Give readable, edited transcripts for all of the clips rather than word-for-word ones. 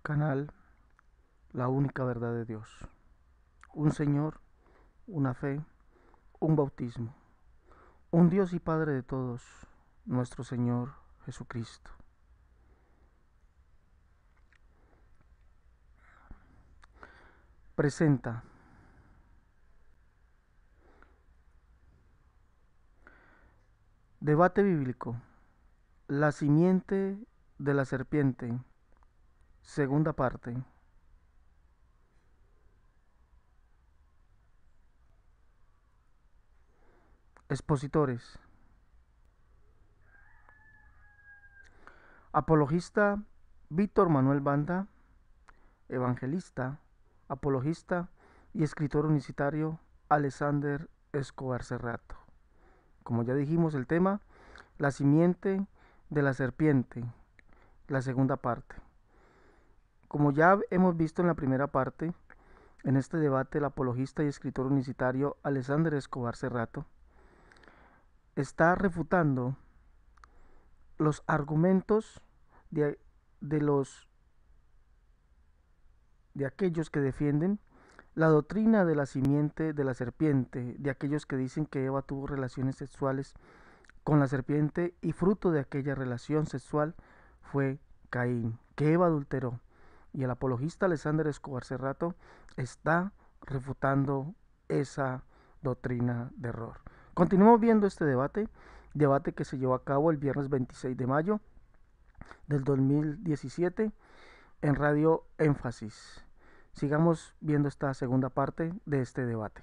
Canal La única verdad de Dios. Un Señor, una fe, un bautismo. Un Dios y Padre de todos, nuestro Señor Jesucristo. Presenta debate bíblico. La simiente de la serpiente. Segunda parte. Expositores. Apologista Víctor Manuel Banda. Evangelista, apologista y escritor unicitario Alexander Escobar Cerrato. Como ya dijimos, el tema, la simiente de la serpiente, la segunda parte. Como ya hemos visto en la primera parte, en este debate el apologista y escritor unicitario Alexander Escobar Cerrato está refutando los argumentos de aquellos que defienden la doctrina de la simiente de la serpiente, de aquellos que dicen que Eva tuvo relaciones sexuales con la serpiente y fruto de aquella relación sexual fue Caín, que Eva adulteró. Y el apologista Alexander Escobar Cerrato está refutando esa doctrina de error. Continuamos viendo este debate que se llevó a cabo el viernes 26 de mayo del 2017 en Radio Énfasis. Sigamos viendo esta segunda parte de este debate.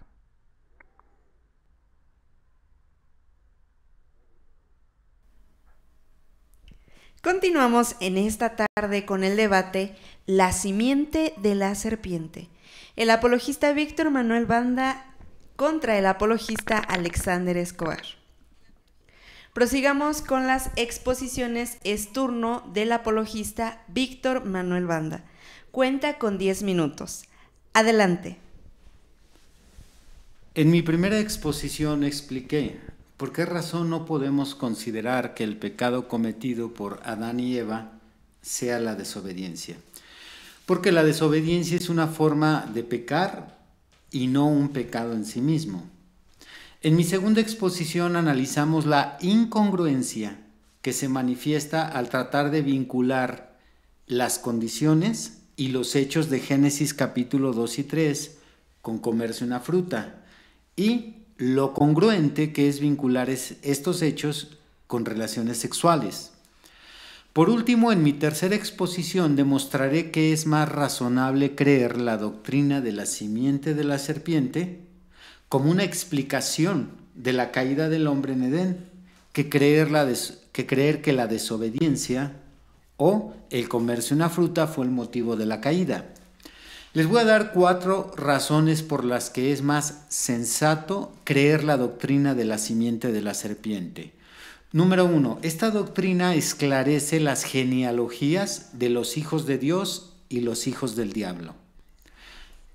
Continuamos en esta tarde con el debate La simiente de la serpiente. El apologista Víctor Manuel Banda contra el apologista Alexander Escobar. Prosigamos con las exposiciones. Es turno del apologista Víctor Manuel Banda. Cuenta con 10 minutos. Adelante. En mi primera exposición expliqué por qué razón no podemos considerar que el pecado cometido por Adán y Eva sea la desobediencia. Porque la desobediencia es una forma de pecar y no un pecado en sí mismo. En mi segunda exposición analizamos la incongruencia que se manifiesta al tratar de vincular las condiciones y los hechos de Génesis capítulo 2 y 3 con comerse una fruta, y lo congruente que es vincular estos hechos con relaciones sexuales. Por último, en mi tercera exposición demostraré que es más razonable creer la doctrina de la simiente de la serpiente como una explicación de la caída del hombre en Edén, que creer que la desobediencia o el comerse una fruta fue el motivo de la caída. Les voy a dar 4 razones por las que es más sensato creer la doctrina de la simiente de la serpiente. Número 1. Esta doctrina esclarece las genealogías de los hijos de Dios y los hijos del diablo.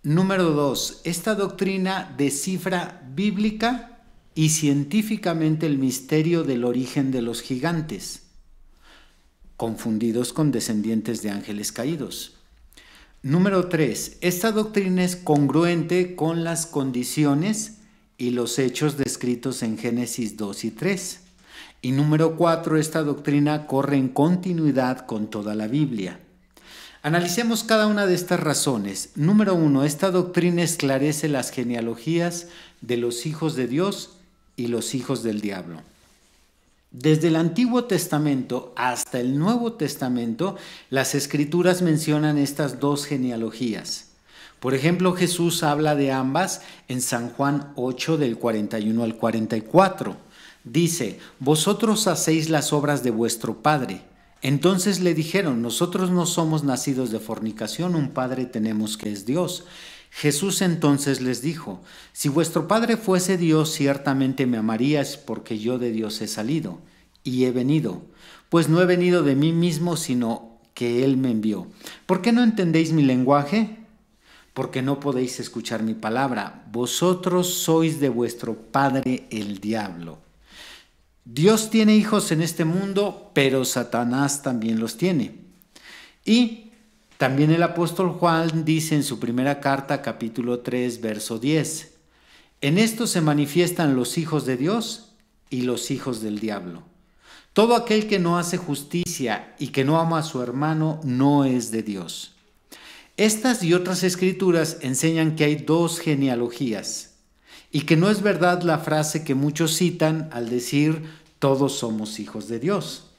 Número 2. Esta doctrina descifra bíblica y científicamente el misterio del origen de los gigantes, confundidos con descendientes de ángeles caídos. Número 3. Esta doctrina es congruente con las condiciones y los hechos descritos en Génesis 2 y 3. Y número 4. Esta doctrina corre en continuidad con toda la Biblia. Analicemos cada una de estas razones. Número 1. Esta doctrina esclarece las genealogías de los hijos de Dios y los hijos del diablo. Desde el Antiguo Testamento hasta el Nuevo Testamento, las Escrituras mencionan estas dos genealogías. Por ejemplo, Jesús habla de ambas en San Juan 8, del 41 al 44. Dice: «Vosotros hacéis las obras de vuestro padre». Entonces le dijeron: «Nosotros no somos nacidos de fornicación, un padre tenemos que es Dios». Jesús entonces les dijo: «Si vuestro Padre fuese Dios, ciertamente me amaríais, porque yo de Dios he salido y he venido, pues no he venido de mí mismo, sino que Él me envió. ¿Por qué no entendéis mi lenguaje? Porque no podéis escuchar mi palabra. Vosotros sois de vuestro padre el diablo. Dios tiene hijos en este mundo, pero Satanás también los tiene. Y También el apóstol Juan dice en su primera carta, capítulo 3, verso 10, en esto se manifiestan los hijos de Dios y los hijos del diablo. Todo aquel que no hace justicia y que no ama a su hermano no es de Dios. Estas y otras escrituras enseñan que hay dos genealogías y que no es verdad la frase que muchos citan al decir todos somos hijos de Dios.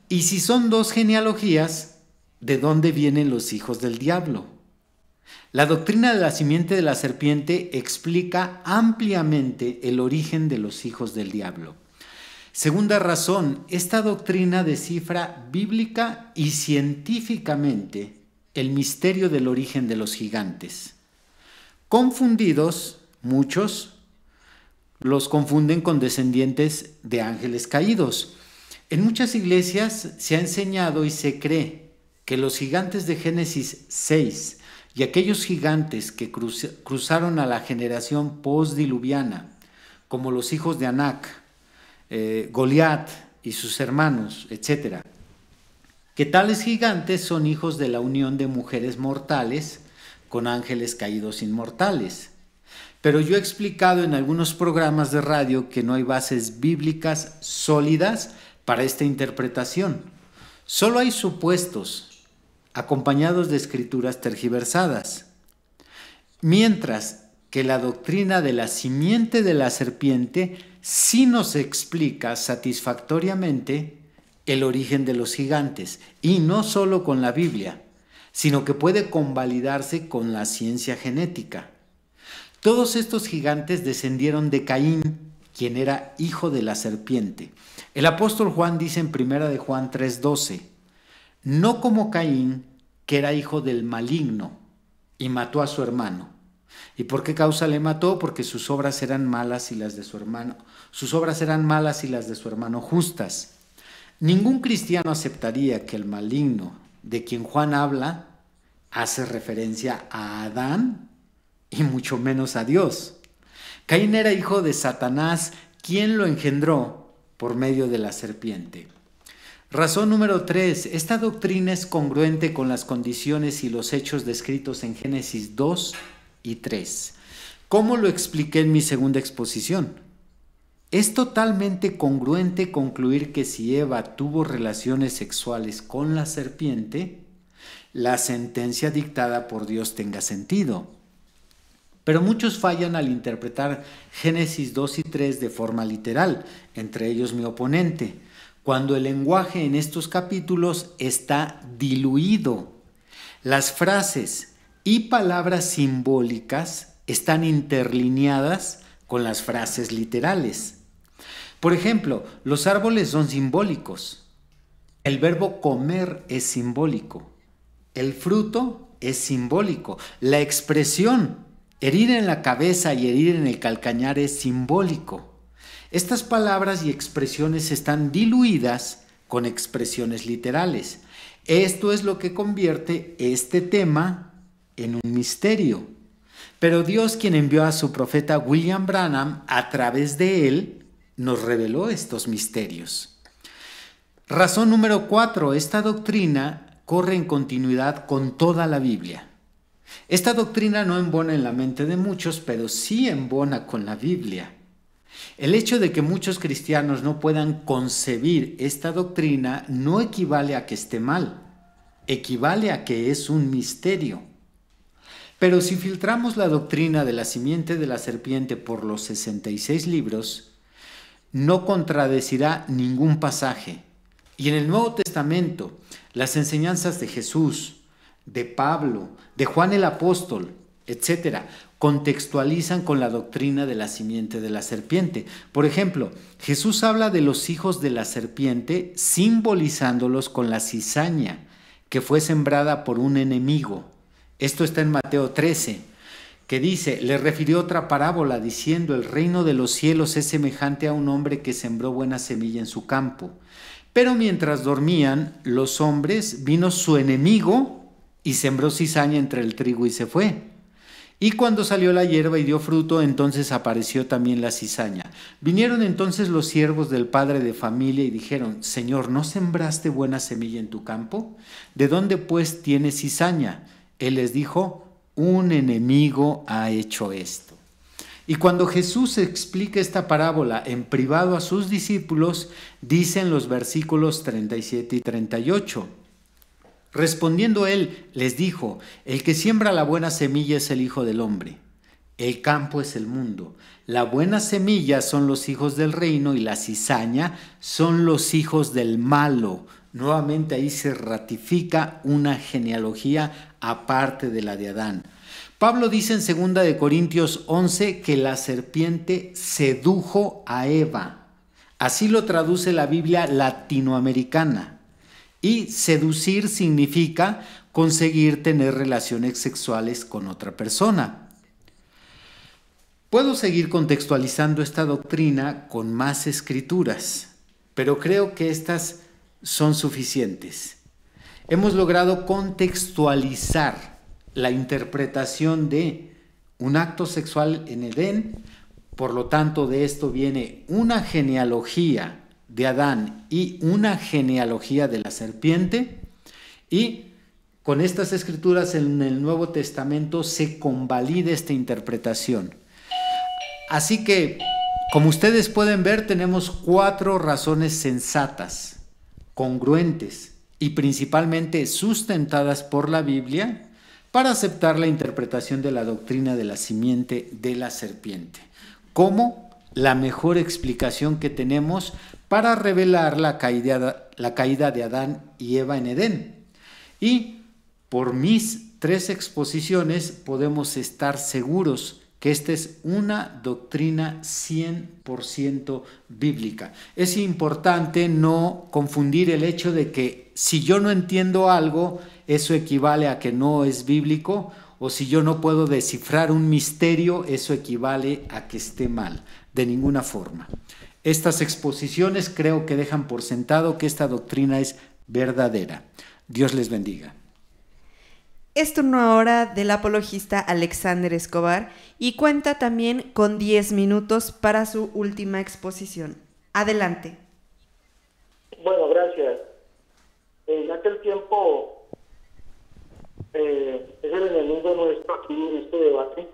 Y si son dos genealogías, ¿de dónde vienen los hijos del diablo? La doctrina de la simiente de la serpiente explica ampliamente el origen de los hijos del diablo. Segunda razón, esta doctrina descifra bíblica y científicamente el misterio del origen de los gigantes. Confundidos, muchos los confunden con descendientes de ángeles caídos. En muchas iglesias se ha enseñado y se cree que los gigantes de Génesis 6 y aquellos gigantes que cruzaron a la generación postdiluviana, como los hijos de Anac, Goliat y sus hermanos, etc., que tales gigantes son hijos de la unión de mujeres mortales con ángeles caídos inmortales. Pero yo he explicado en algunos programas de radio que no hay bases bíblicas sólidas para esta interpretación. Solo hay supuestos, acompañados de escrituras tergiversadas. Mientras que la doctrina de la simiente de la serpiente sí nos explica satisfactoriamente el origen de los gigantes, y no solo con la Biblia, sino que puede convalidarse con la ciencia genética. Todos estos gigantes descendieron de Caín, quien era hijo de la serpiente. El apóstol Juan dice en 1 de Juan 3:12, no como Caín, que era hijo del maligno, y mató a su hermano. ¿Y por qué causa le mató? Porque sus obras eran malas y las de su hermano. Sus obras eran malas y las de su hermano justas. Ningún cristiano aceptaría que el maligno de quien Juan habla hace referencia a Adán y mucho menos a Dios. Caín era hijo de Satanás, quien lo engendró por medio de la serpiente. Razón número 3. Esta doctrina es congruente con las condiciones y los hechos descritos en Génesis 2 y 3. ¿Cómo lo expliqué en mi segunda exposición? Es totalmente congruente concluir que si Eva tuvo relaciones sexuales con la serpiente, la sentencia dictada por Dios tenga sentido. Pero muchos fallan al interpretar Génesis 2 y 3 de forma literal, entre ellos mi oponente, cuando el lenguaje en estos capítulos está diluido. Las frases y palabras simbólicas están interlineadas con las frases literales. Por ejemplo, los árboles son simbólicos. El verbo comer es simbólico. El fruto es simbólico. La expresión herir en la cabeza y herir en el calcañar es simbólico. Estas palabras y expresiones están diluidas con expresiones literales. Esto es lo que convierte este tema en un misterio. Pero Dios, quien envió a su profeta William Branham, a través de él, nos reveló estos misterios. Razón número 4. Esta doctrina corre en continuidad con toda la Biblia. Esta doctrina no embona en la mente de muchos, pero sí embona con la Biblia. El hecho de que muchos cristianos no puedan concebir esta doctrina no equivale a que esté mal, equivale a que es un misterio. Pero si filtramos la doctrina de la simiente de la serpiente por los 66 libros, no contradecirá ningún pasaje. Y en el Nuevo Testamento, las enseñanzas de Jesús, de Pablo, de Juan el Apóstol, etc., contextualizan con la doctrina de la simiente de la serpiente. Por ejemplo, Jesús habla de los hijos de la serpiente simbolizándolos con la cizaña que fue sembrada por un enemigo. Esto está en Mateo 13. Que dice, le refirió otra parábola diciendo, el reino de los cielos es semejante a un hombre que sembró buena semilla en su campo. Pero mientras dormían los hombres, vino su enemigo y sembró cizaña entre el trigo y se fue. Y cuando salió la hierba y dio fruto, entonces apareció también la cizaña. Vinieron entonces los siervos del padre de familia y dijeron: Señor, ¿no sembraste buena semilla en tu campo? ¿De dónde pues tienes cizaña? Él les dijo: un enemigo ha hecho esto. Y cuando Jesús explica esta parábola en privado a sus discípulos, dice en los versículos 37 y 38: respondiendo él, les dijo: el que siembra la buena semilla es el Hijo del Hombre. El campo es el mundo. La buena semilla son los hijos del reino y la cizaña son los hijos del malo. Nuevamente ahí se ratifica una genealogía aparte de la de Adán. Pablo dice en 2 Corintios 11 que la serpiente sedujo a Eva. Así lo traduce la Biblia latinoamericana. Y seducir significa conseguir tener relaciones sexuales con otra persona. Puedo seguir contextualizando esta doctrina con más escrituras, pero creo que estas son suficientes. Hemos logrado contextualizar la interpretación de un acto sexual en Edén, por lo tanto de esto viene una genealogía de Adán y una genealogía de la serpiente, y con estas escrituras en el Nuevo Testamento se convalida esta interpretación. Así que, como ustedes pueden ver, tenemos 4 razones sensatas, congruentes y principalmente sustentadas por la Biblia para aceptar la interpretación de la doctrina de la simiente de la serpiente, como la mejor explicación que tenemos para revelar la caída de Adán y Eva en Edén. Y por mis 3 exposiciones podemos estar seguros que esta es una doctrina 100% bíblica. Es importante no confundir el hecho de que si yo no entiendo algo, eso equivale a que no es bíblico, o si yo no puedo descifrar un misterio, eso equivale a que esté mal. De ninguna forma. Estas exposiciones creo que dejan por sentado que esta doctrina es verdadera. Dios les bendiga. Es turno ahora del apologista Alexander Escobar y cuenta también con 10 minutos para su última exposición. Adelante. Bueno, gracias. Ya que el tiempo es el enemigo nuestro aquí en este debate,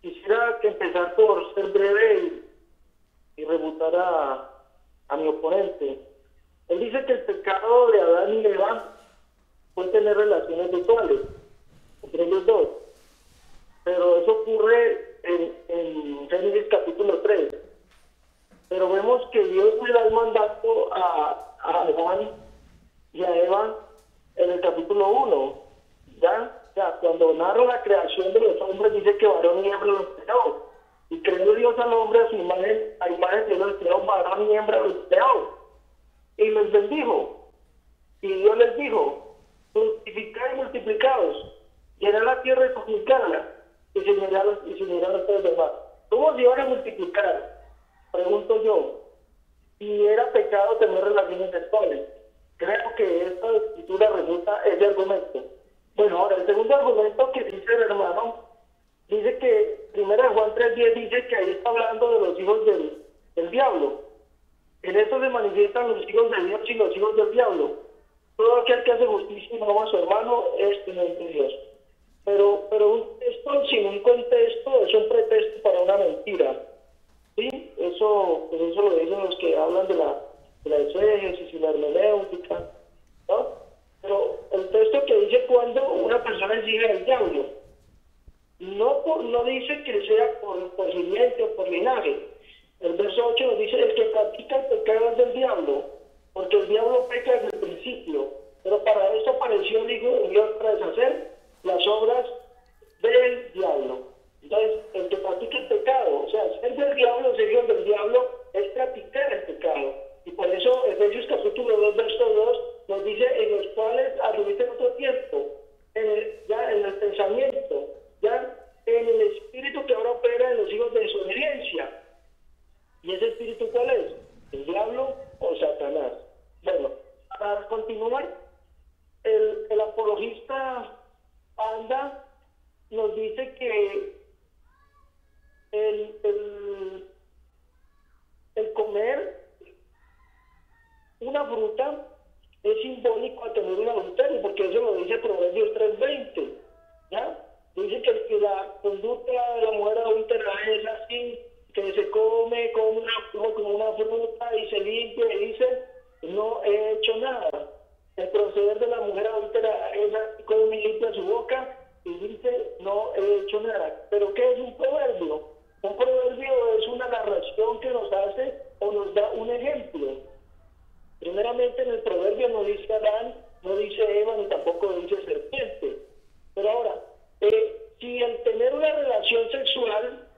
quisiera empezar por ser breve y rebutar a mi oponente. Él dice que el pecado de Adán y Eva fue tener relaciones sexuales entre ellos dos, pero eso ocurre en Génesis capítulo 3. Pero vemos que Dios le da el mandato a Adán y a Eva en el capítulo 1, ¿ya? O sea, cuando narra la creación de los hombres, dice que varón y hembra los creó. Y creó Dios al hombre a su imagen, a imagen de Dios los creó, varón y hembra los creó. Y les bendijo. Y Dios les dijo: fructificad y multiplicaos, llenad la tierra y conquistadla, y señalad a todos los demás. ¿Cómo se iban a multiplicar? Pregunto yo. Y era pecado tener relaciones sexuales. Creo que esta escritura refuta ese argumento. Bueno, ahora el segundo argumento que dice el hermano, dice que 1 Juan 3:10 dice que ahí está hablando de los hijos del diablo. En esto se manifiestan los hijos de Dios y los hijos del diablo. Todo aquel que hace justicia y no ama a su hermano es de Dios. Pero un texto sin un contexto es un pretexto para una mentira. ¿Sí? Eso lo dicen los que hablan de la exégesis y la hermenéutica, ¿no? Pero el texto que dice cuando una persona es hija del diablo, no dice que sea por simiente o por linaje. El verso 8 nos dice: el que practica el pecado es del diablo, porque el diablo peca desde el principio, pero para eso apareció el Hijo de Dios para deshacer las obras del diablo. Entonces, el que practica el pecado, o sea, ser del diablo, ser hijo del diablo, es practicar el pecado. Y por eso Efesios capítulo 2, verso 2 nos dice: en los cuales anduviste en otro tiempo, ya en el pensamiento, ya en el espíritu que ahora opera en los hijos de desobediencia. ¿Y ese espíritu cuál es? ¿El diablo o Satanás? Bueno, para continuar, el apologista anda nos dice que el comer una fruta es simbólico a tener un adulterio, porque eso lo dice Proverbios 3:20, ¿ya? Dice que la conducta de la mujer adúltera es así, que se come como una fruta y se limpia y dice, no he hecho nada. El proceder de la mujer adúltera es así, come y limpia su boca y dice, no he hecho nada. ¿Pero qué es un proverbio? Un proverbio es una narración que nos hace o nos da un ejemplo. Primeramente en el proverbio no dice Adán, no dice Eva, ni tampoco dice serpiente. Pero ahora, si el tener una relación sexual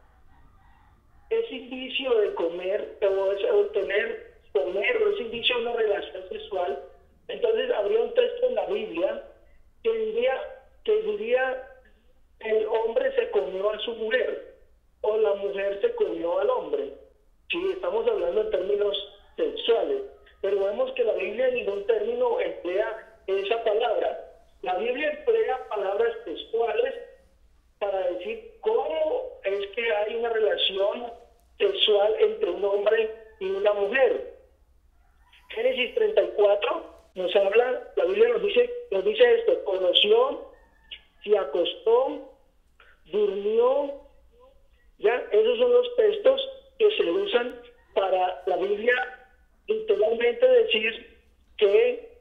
es indicio de comer, o el tener comer o es indicio de una relación sexual, entonces habría un texto en la Biblia que diría el hombre se comió a su mujer o la mujer se comió al hombre. Sí, estamos hablando en términos sexuales, pero vemos que la Biblia en ningún término emplea esa palabra. La Biblia emplea palabras textuales para decir cómo es que hay una relación sexual entre un hombre y una mujer. Génesis 34 nos habla, la Biblia nos dice esto: conoció, se acostó, durmió. Ya, esos son los textos que se usan para la Biblia literalmente decir que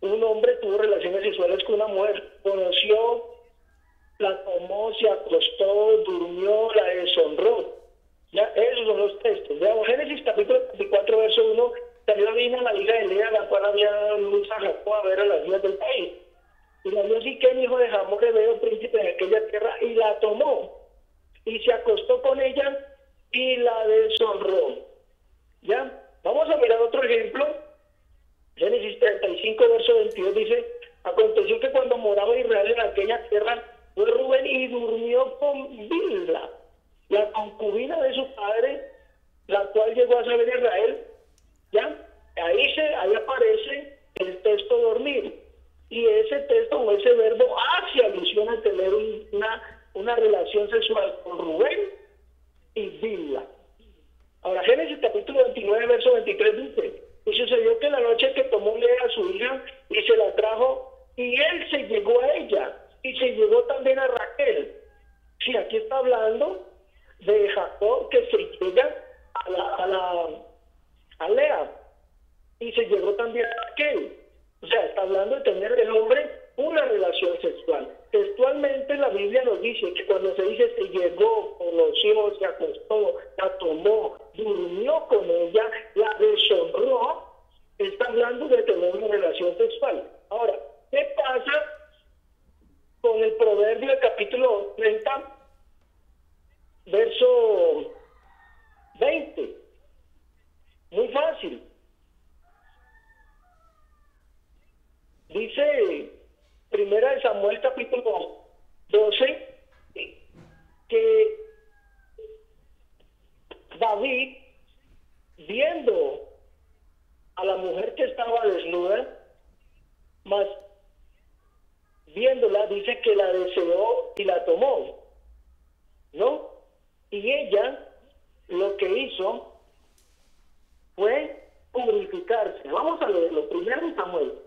un hombre tuvo relaciones sexuales con una mujer, conoció, la tomó, se acostó, durmió, la deshonró. Ya, esos son los textos. Veamos Génesis capítulo 24, verso 1. Salió Dina, la hija de Lea, la cual había dado luz a Jacob, a ver a las hijas del país. Y la vio Siquem, hijo de Hamor, hebreo, príncipe de aquella tierra, y la tomó. Y se acostó con ella y la deshonró. ¿Ya? Vamos a mirar otro ejemplo. Génesis 35, verso 22 dice: aconteció que cuando moraba Israel en aquella tierra, fue Rubén y durmió con Bilha, la concubina de su padre, la cual llegó a saber Israel. ¿Ya? Ahí aparece el texto dormir. Y ese texto o ese verbo hace alusión a tener una relación sexual con Rubén y Bilha. Ahora, Génesis capítulo 29, verso 23 dice: y sucedió que la noche que tomó Lea a su hija y se la trajo, y él se llegó a ella, y se llegó también a Raquel. Sí, aquí está hablando de Jacob que se llega a Lea, y se llegó también a Raquel. O sea, está hablando de tener el hombre una relación sexual. Textualmente la Biblia nos dice que cuando se dice se llegó, conoció, se acostó, la tomó, durmió con ella, la deshonró, está hablando de tener una relación sexual. Ahora, ¿qué pasa con el proverbio del capítulo 30, verso 20? Muy fácil. Dice Primera de Samuel capítulo 12 que David, viendo a la mujer que estaba desnuda, mas viéndola, dice que la deseó y la tomó, ¿no? Y ella lo que hizo fue purificarse. Vamos a leerlo. Primero de Samuel.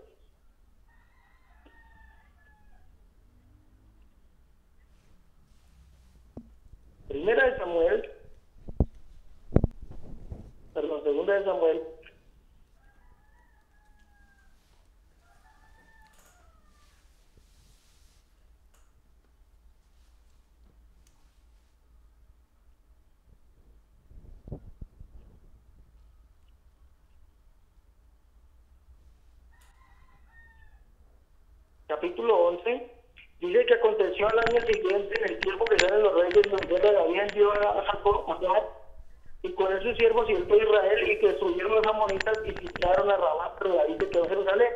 Segunda de Samuel. Capítulo 11. Dice que aconteció al año siguiente, en el tiempo que salen los reyes, la tierra de David envió a Jacob, y con él sus siervos y el pueblo de Israel, y que destruyeron los amonitas y sitiaron a Rabá, pero David se quedó en Jerusalén.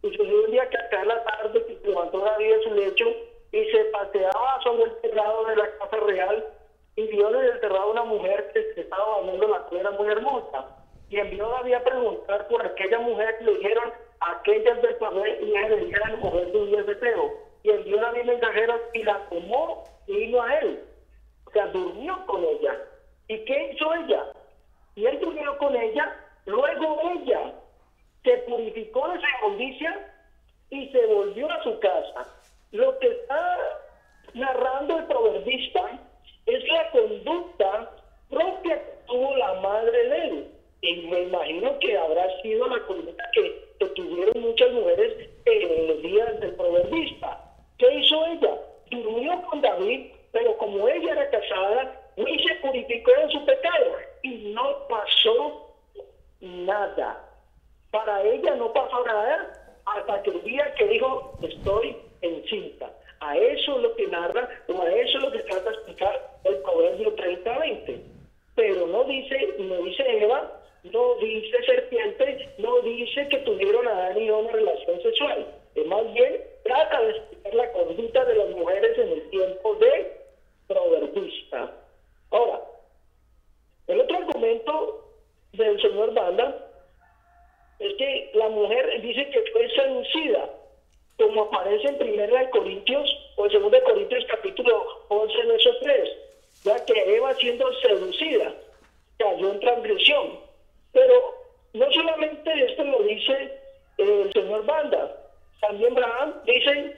Y sucedió un día que al caer la tarde, que se levantó David de su lecho y se paseaba sobre el terrado de la casa real, y vio desde el terrado una mujer que se estaba bañando la cuera muy hermosa. Y envió David a preguntar por aquella mujer, que le dijeron: aquellas del Pabé, y ella le dijeron: mujer de un Teo. y envió David mensajeros y la tomó y vino a él. O sea, durmió con ella. ¿Y qué hizo ella? Y él durmió con ella, luego ella se purificó de su inmundicia y se volvió a su casa. Lo que está narrando el proverbista es la conducta propia que tuvo la madre de él. Y me imagino que habrá sido la conducta que tuvieron muchas mujeres en los días del proverbista. ¿Qué hizo ella? Durmió con David, pero como ella era casada, ni se purificó de su pecado y no pasó nada. Para ella no pasó nada hasta que el día que dijo, estoy encinta. A eso es lo que narra, o a eso es lo que trata de explicar el Proverbio 30:20. Pero no dice Eva, no dice serpiente, no dice que tuvieron Adán y Eva una relación sexual. Es más bien trata de explicar la conducta de las mujeres en el tiempo de proverbista. Ahora, el otro argumento del señor Banda es que la mujer dice que fue seducida, como aparece en 1 Corintios o en 2 Corintios capítulo 11, verso 3, ya que Eva siendo seducida cayó en transgresión. Pero no solamente esto lo dice el señor Banda, también Abraham dice,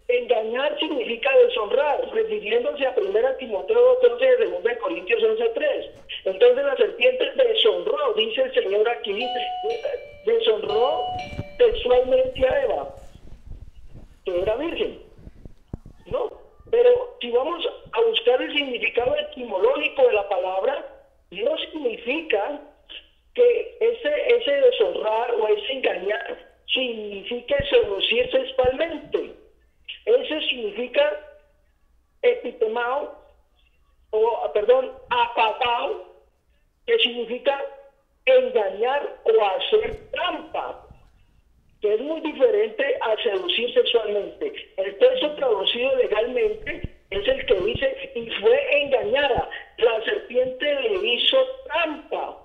engañar significa deshonrar, refiriéndose a 1 Timoteo 12 de 2 Corintios 11:3. Entonces la serpiente deshonró, dice el Señor aquí, deshonró sexualmente a Eva, que era virgen, ¿no? Pero si vamos a buscar el significado etimológico de la palabra, no significa que ese deshonrar o ese engañar significa seducir sexualmente. Ese significa epitemao, apatao, que significa engañar o hacer trampa, que es muy diferente a seducir sexualmente. El texto traducido legalmente es el que dice, y fue engañada, la serpiente le hizo trampa.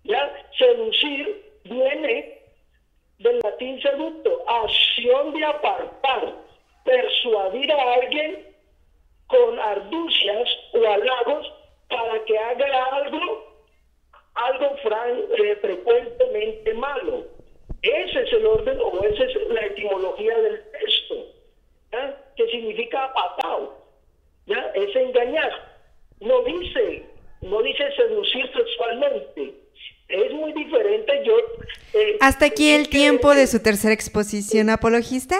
Ya, seducir viene del latín seducto, acción de apartar, persuadir a alguien con argucias o halagos para que haga algo frecuentemente malo. Ese es el orden, o esa es la etimología del texto, ¿ya? Que significa apatao, ¿ya? Es engañar. No dice seducir sexualmente. Es muy diferente. Hasta aquí el tiempo de su tercera exposición, apologista.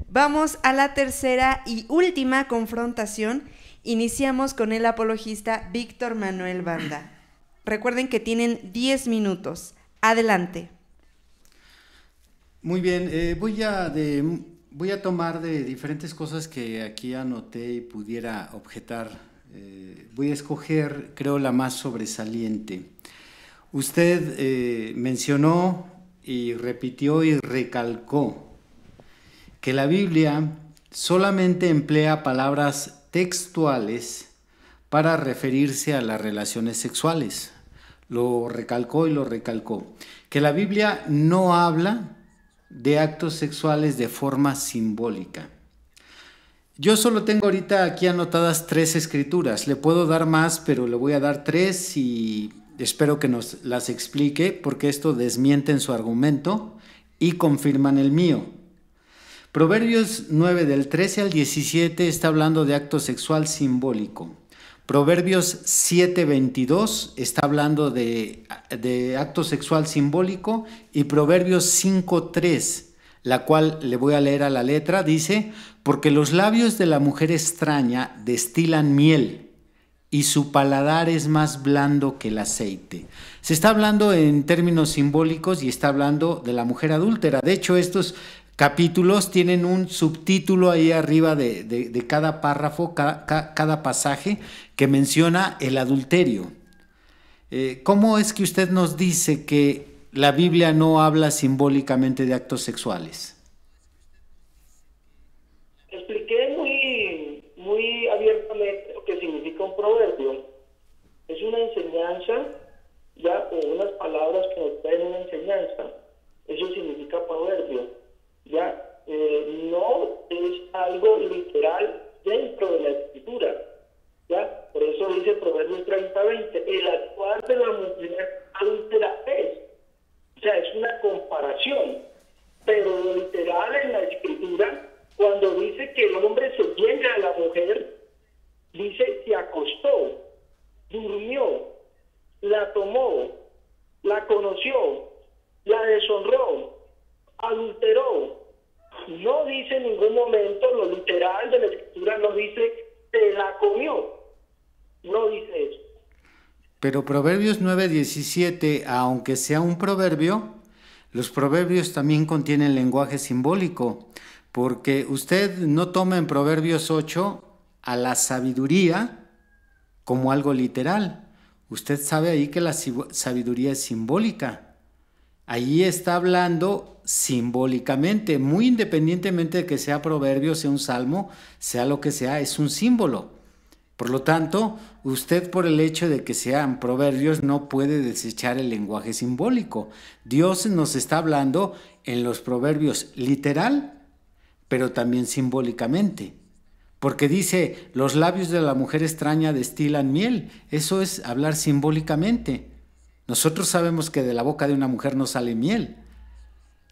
Vamos a la tercera y última confrontación. Iniciamos con el apologista Víctor Manuel Banda. Recuerden que tienen 10 minutos. Adelante. Muy bien, voy a tomar de diferentes cosas que aquí anoté y pudiera objetar. Voy a escoger, creo, la más sobresaliente. Usted mencionó y repitió y recalcó que la Biblia solamente emplea palabras textuales para referirse a las relaciones sexuales. Lo recalcó y lo recalcó. Que la Biblia no habla de actos sexuales de forma simbólica. Yo solo tengo ahorita aquí anotadas 3 escrituras. Le puedo dar más, pero le voy a dar 3 y espero que nos las explique, porque esto desmienten su argumento y confirman el mío. Proverbios 9 del 13 al 17 está hablando de acto sexual simbólico. Proverbios 7:22 está hablando de acto sexual simbólico, y Proverbios 5:3, la cual le voy a leer a la letra, dice: porque los labios de la mujer extraña destilan miel, y su paladar es más blando que el aceite. Se está hablando en términos simbólicos y está hablando de la mujer adúltera. De hecho, estos capítulos tienen un subtítulo ahí arriba de cada párrafo, cada pasaje que menciona el adulterio. ¿Cómo es que usted nos dice que la Biblia no habla simbólicamente de actos sexuales? Expliqué muy abiertamente lo que significa un proverbio. Es una enseñanza, ya, o unas palabras que nos traen una enseñanza. Eso significa proverbio. Ya, no es se llega a la mujer, dice, se acostó, durmió, la tomó, la conoció, la deshonró, adulteró. No dice en ningún momento, lo literal de la escritura no dice, se la comió. No dice eso. Pero Proverbios 9:17, aunque sea un proverbio, los proverbios también contienen lenguaje simbólico, porque usted no toma en Proverbios 8 a la sabiduría como algo literal. Usted sabe ahí que la sabiduría es simbólica. Ahí está hablando simbólicamente, muy independientemente de que sea proverbio, sea un salmo, sea lo que sea, es un símbolo. Por lo tanto, usted por el hecho de que sean proverbios no puede desechar el lenguaje simbólico. Dios nos está hablando en los proverbios literal, pero también simbólicamente. Porque dice, los labios de la mujer extraña destilan miel. Eso es hablar simbólicamente. Nosotros sabemos que de la boca de una mujer no sale miel.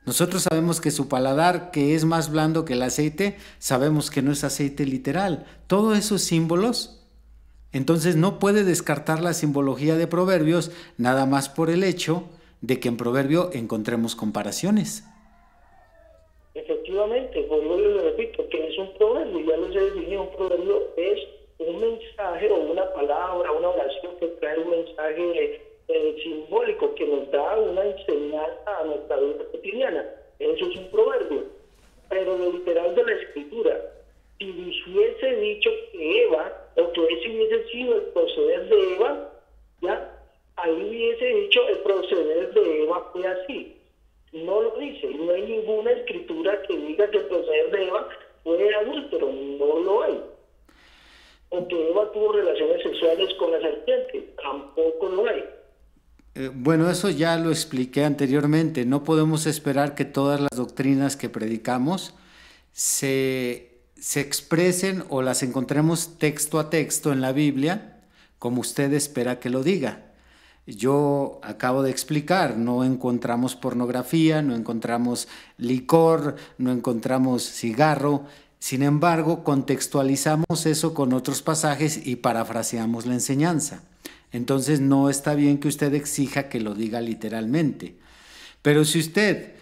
Nosotros sabemos que su paladar, que es más blando que el aceite, sabemos que no es aceite literal. Todos esos símbolos, entonces no puede descartar la simbología de proverbios nada más por el hecho de que en proverbio encontremos comparaciones. Efectivamente, por eso le repito, que es un proverbio, ya lo he definido, un proverbio es un mensaje o una palabra, una oración que trae un mensaje simbólico que nos da una enseñanza a nuestra vida cotidiana. Eso es un proverbio. Pero lo literal de la escritura, si hubiese dicho que Eva, o que ese hubiese sido el proceder de Eva, ya, ahí hubiese dicho el proceder de Eva fue así. No lo dice, no hay ninguna escritura que diga que el proceder de Eva fue adúltero, no lo hay. O que Eva tuvo relaciones sexuales con la serpiente, tampoco lo hay. Bueno, eso ya lo expliqué anteriormente. No podemos esperar que todas las doctrinas que predicamos se expresen o las encontremos texto a texto en la Biblia como usted espera que lo diga. Yo acabo de explicar, no encontramos pornografía, no encontramos licor, no encontramos cigarro. Sin embargo, contextualizamos eso con otros pasajes y parafraseamos la enseñanza. Entonces no está bien que usted exija que lo diga literalmente. Pero si usted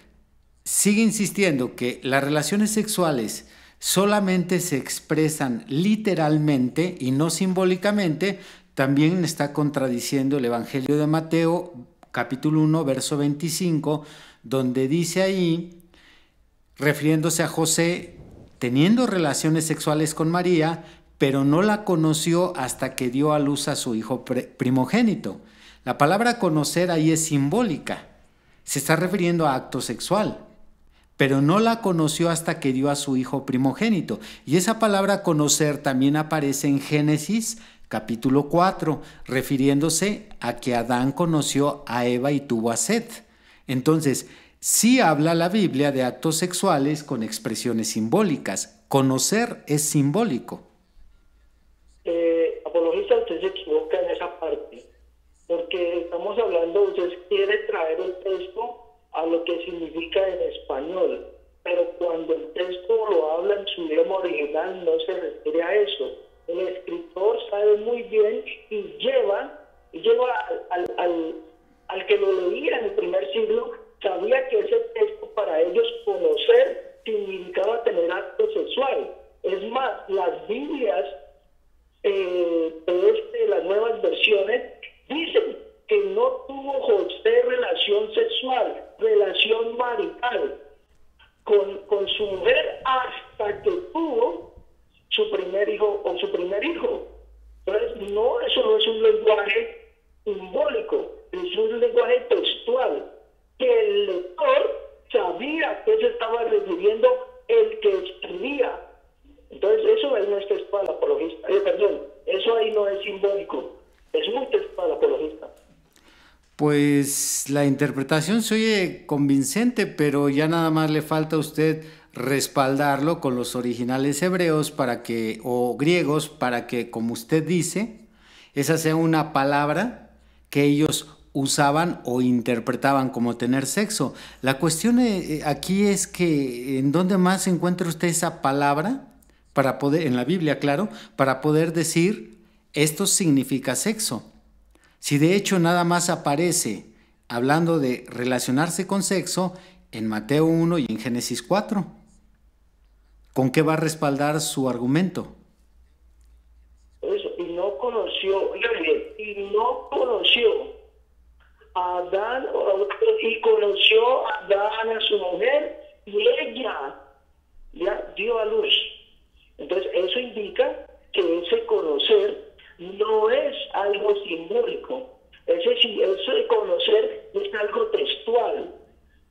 sigue insistiendo que las relaciones sexuales solamente se expresan literalmente y no simbólicamente, también está contradiciendo el Evangelio de Mateo, capítulo 1, verso 25, donde dice ahí, refiriéndose a José, teniendo relaciones sexuales con María, pero no la conoció hasta que dio a luz a su hijo primogénito. La palabra conocer ahí es simbólica, se está refiriendo a acto sexual, pero no la conoció hasta que dio a su hijo primogénito. Y esa palabra conocer también aparece en Génesis capítulo 4, refiriéndose a que Adán conoció a Eva y tuvo a Set. Entonces, sí habla la Biblia de actos sexuales con expresiones simbólicas. Conocer es simbólico. Apologista, usted se equivoca en esa parte, porque estamos hablando, usted quiere traer el texto a lo que significa en español, pero cuando el texto lo habla en su idioma original no se refiere a eso. El escritor sabe muy bien y lleva al que lo leía en el primer siglo, sabía que ese texto para ellos conocer significaba tener acto sexual. Es más, las Biblias las nuevas versiones dicen que no tuvo José relación sexual, relación marital con su mujer hasta que tuvo su primer hijo o su primer hijo. Entonces, no, eso no es un lenguaje simbólico, es un lenguaje textual, que el lector sabía a qué se estaba refiriendo el que escribía. Entonces, eso ahí no es textual apologista. Eso ahí no es simbólico, es muy textual apologista. Pues la interpretación se oye convincente, pero ya nada más le falta a usted respaldarlo con los originales hebreos o griegos para que, como usted dice, esa sea una palabra que ellos usaban o interpretaban como tener sexo. La cuestión aquí es que ¿en dónde más encuentra usted esa palabra para poder, en la Biblia, claro, para poder decir esto significa sexo. Si de hecho nada más aparece hablando de relacionarse con sexo en Mateo 1 y en Génesis 4. ¿Con qué va a respaldar su argumento? Eso, y no conoció, oiga bien, y no conoció a Adán, y conoció a Adán a su mujer, y ella ya dio a luz. Entonces, eso indica que ese conocer no es algo simbólico. Eso de conocer es algo textual,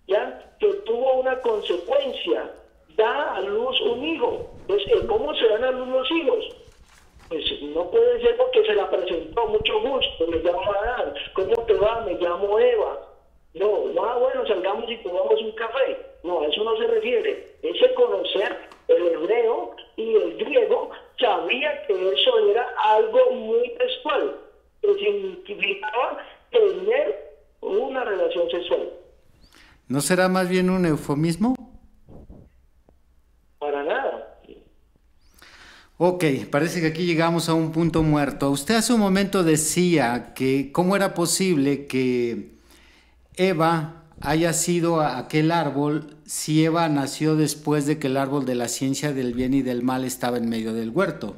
¿ya? Que tuvo una consecuencia, da a luz un hijo. Entonces, ¿cómo se dan a luz los hijos? Pues no puede ser porque se la presentó, mucho gusto, me llamo Adán, ¿cómo te va? Me llamo Eva. No, bueno, salgamos y tomamos un café. No, a eso no se refiere. Ese conocer, el hebreo y el griego sabía que eso era algo muy textual, que significaba tener una relación sexual. ¿No será más bien un eufemismo? Para nada. Ok, parece que aquí llegamos a un punto muerto. Usted hace un momento decía que cómo era posible que Eva haya sido aquel árbol si Eva nació después de que el árbol de la ciencia del bien y del mal estaba en medio del huerto.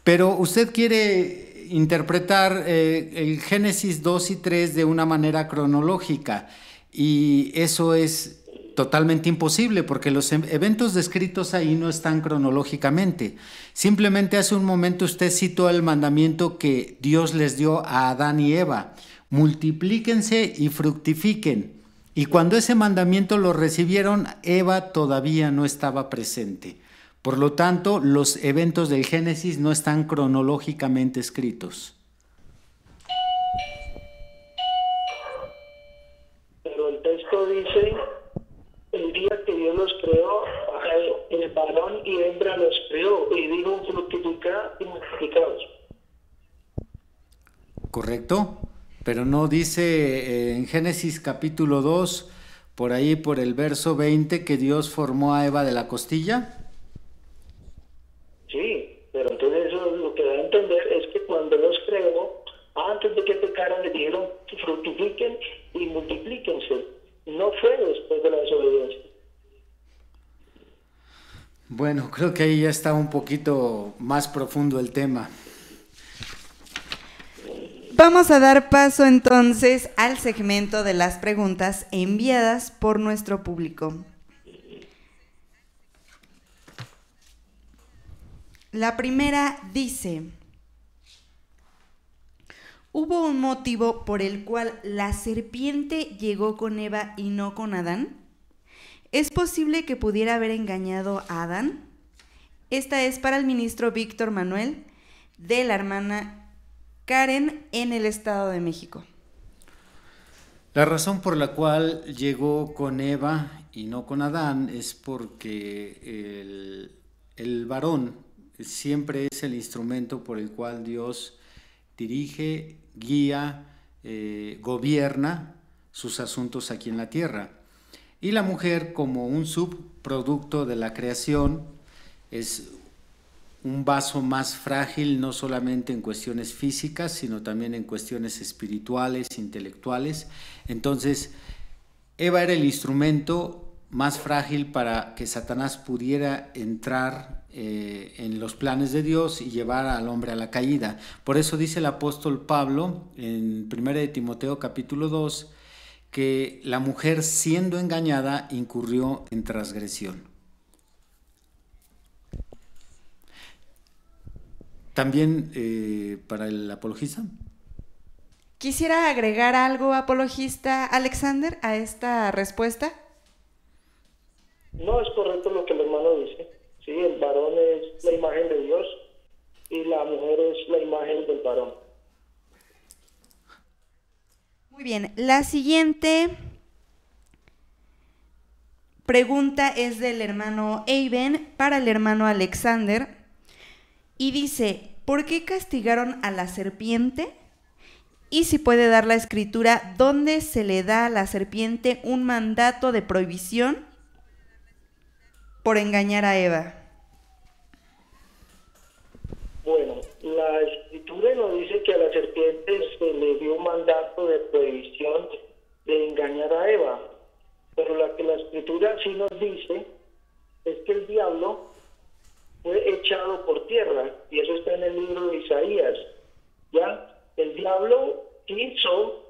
Pero usted quiere interpretar el Génesis 2 y 3 de una manera cronológica y eso es totalmente imposible porque los eventos descritos ahí no están cronológicamente. Simplemente hace un momento usted citó el mandamiento que Dios les dio a Adán y Eva: multiplíquense y fructifiquen. Y cuando ese mandamiento lo recibieron, Eva todavía no estaba presente. Por lo tanto, los eventos del Génesis no están cronológicamente escritos. Pero el texto dice: el día que Dios los creó, el varón y hembra los creó, y dijo: fructificad y multiplicaos. ¿Correcto? Pero no dice en Génesis capítulo 2, por ahí por el verso 20, que Dios formó a Eva de la costilla. Sí, pero entonces eso lo que da a entender es que cuando los creó, antes de que pecaran, le dijeron: fructifiquen y multiplíquense. No fue después de la desobediencia. Bueno, creo que ahí ya está un poquito más profundo el tema. Vamos a dar paso entonces al segmento de las preguntas enviadas por nuestro público. La primera dice: ¿hubo un motivo por el cual la serpiente llegó con Eva y no con Adán? ¿Es posible que pudiera haber engañado a Adán? Esta es para el ministro Víctor Manuel, de la hermana Karen, en el Estado de México. La razón por la cual llegó con Eva y no con Adán es porque el varón siempre es el instrumento por el cual Dios dirige, guía, gobierna sus asuntos aquí en la tierra. Y la mujer, como un subproducto de la creación, es un vaso más frágil, no solamente en cuestiones físicas, sino también en cuestiones espirituales, intelectuales. Entonces, Eva era el instrumento más frágil para que Satanás pudiera entrar en los planes de Dios y llevar al hombre a la caída. Por eso dice el apóstol Pablo en 1 de Timoteo capítulo 2, que la mujer, siendo engañada, incurrió en transgresión. También para el apologista. ¿Quisiera agregar algo, apologista Alexander, a esta respuesta? No, es correcto lo que el hermano dice. Sí, el varón es la imagen de Dios y la mujer es la imagen del varón. Muy bien, la siguiente pregunta es del hermano Eiben para el hermano Alexander y dice: ¿por qué castigaron a la serpiente? Y si puede dar la escritura donde se le da a la serpiente un mandato de prohibición por engañar a Eva. serpiente se le dio un mandato de prohibición de engañar a Eva, pero la que la Escritura sí nos dice es que el diablo fue echado por tierra, y eso está en el libro de Isaías. Ya el diablo quiso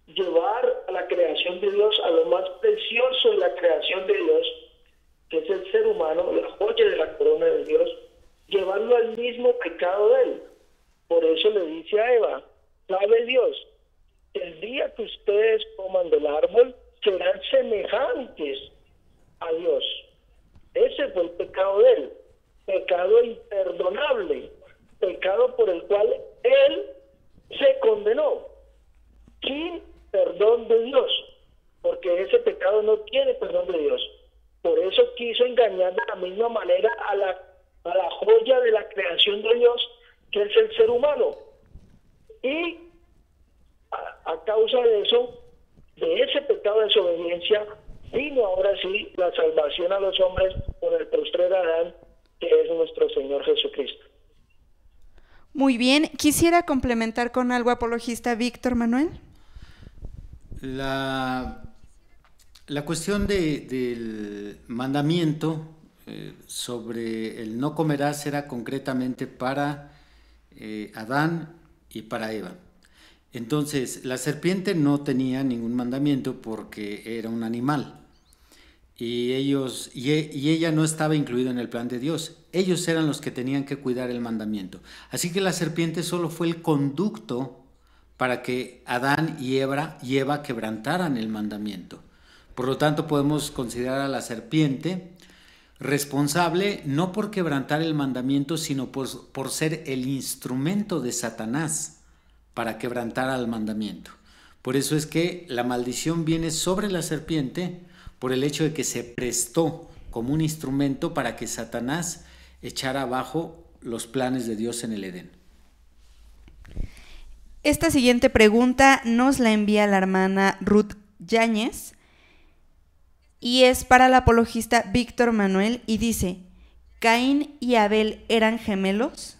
llevar a la creación de Dios, a lo más precioso de la creación de Dios, que es el ser humano, la joya de la corona de Dios, llevarlo al mismo pecado de él. Por eso le dice a Eva, sabe Dios, el día que ustedes coman del árbol, serán semejantes a Dios. Ese fue el pecado de él, pecado imperdonable, pecado por el cual él se condenó, sin perdón de Dios, porque ese pecado no tiene perdón de Dios. Por eso quiso engañar de la misma manera a la joya de la creación de Dios, que es el ser humano. Y a causa de eso, de ese pecado de desobediencia, vino ahora sí la salvación a los hombres con el postrer Adán, que es nuestro Señor Jesucristo. Muy bien, quisiera complementar con algo, apologista Víctor Manuel. La cuestión del mandamiento sobre el no comerás era concretamente para Adán y para Eva. Entonces, la serpiente no tenía ningún mandamiento porque era un animal y ella no estaba incluida en el plan de Dios. Ellos eran los que tenían que cuidar el mandamiento. Así que la serpiente solo fue el conducto para que Adán y Eva quebrantaran el mandamiento. Por lo tanto, podemos considerar a la serpiente responsable no por quebrantar el mandamiento, sino por ser el instrumento de Satanás para quebrantar al mandamiento. Por eso es que la maldición viene sobre la serpiente por el hecho de que se prestó como un instrumento para que Satanás echara abajo los planes de Dios en el Edén. Esta siguiente pregunta nos la envía la hermana Ruth Yáñez y es para el apologista Víctor Manuel y dice, ¿Caín y Abel eran gemelos?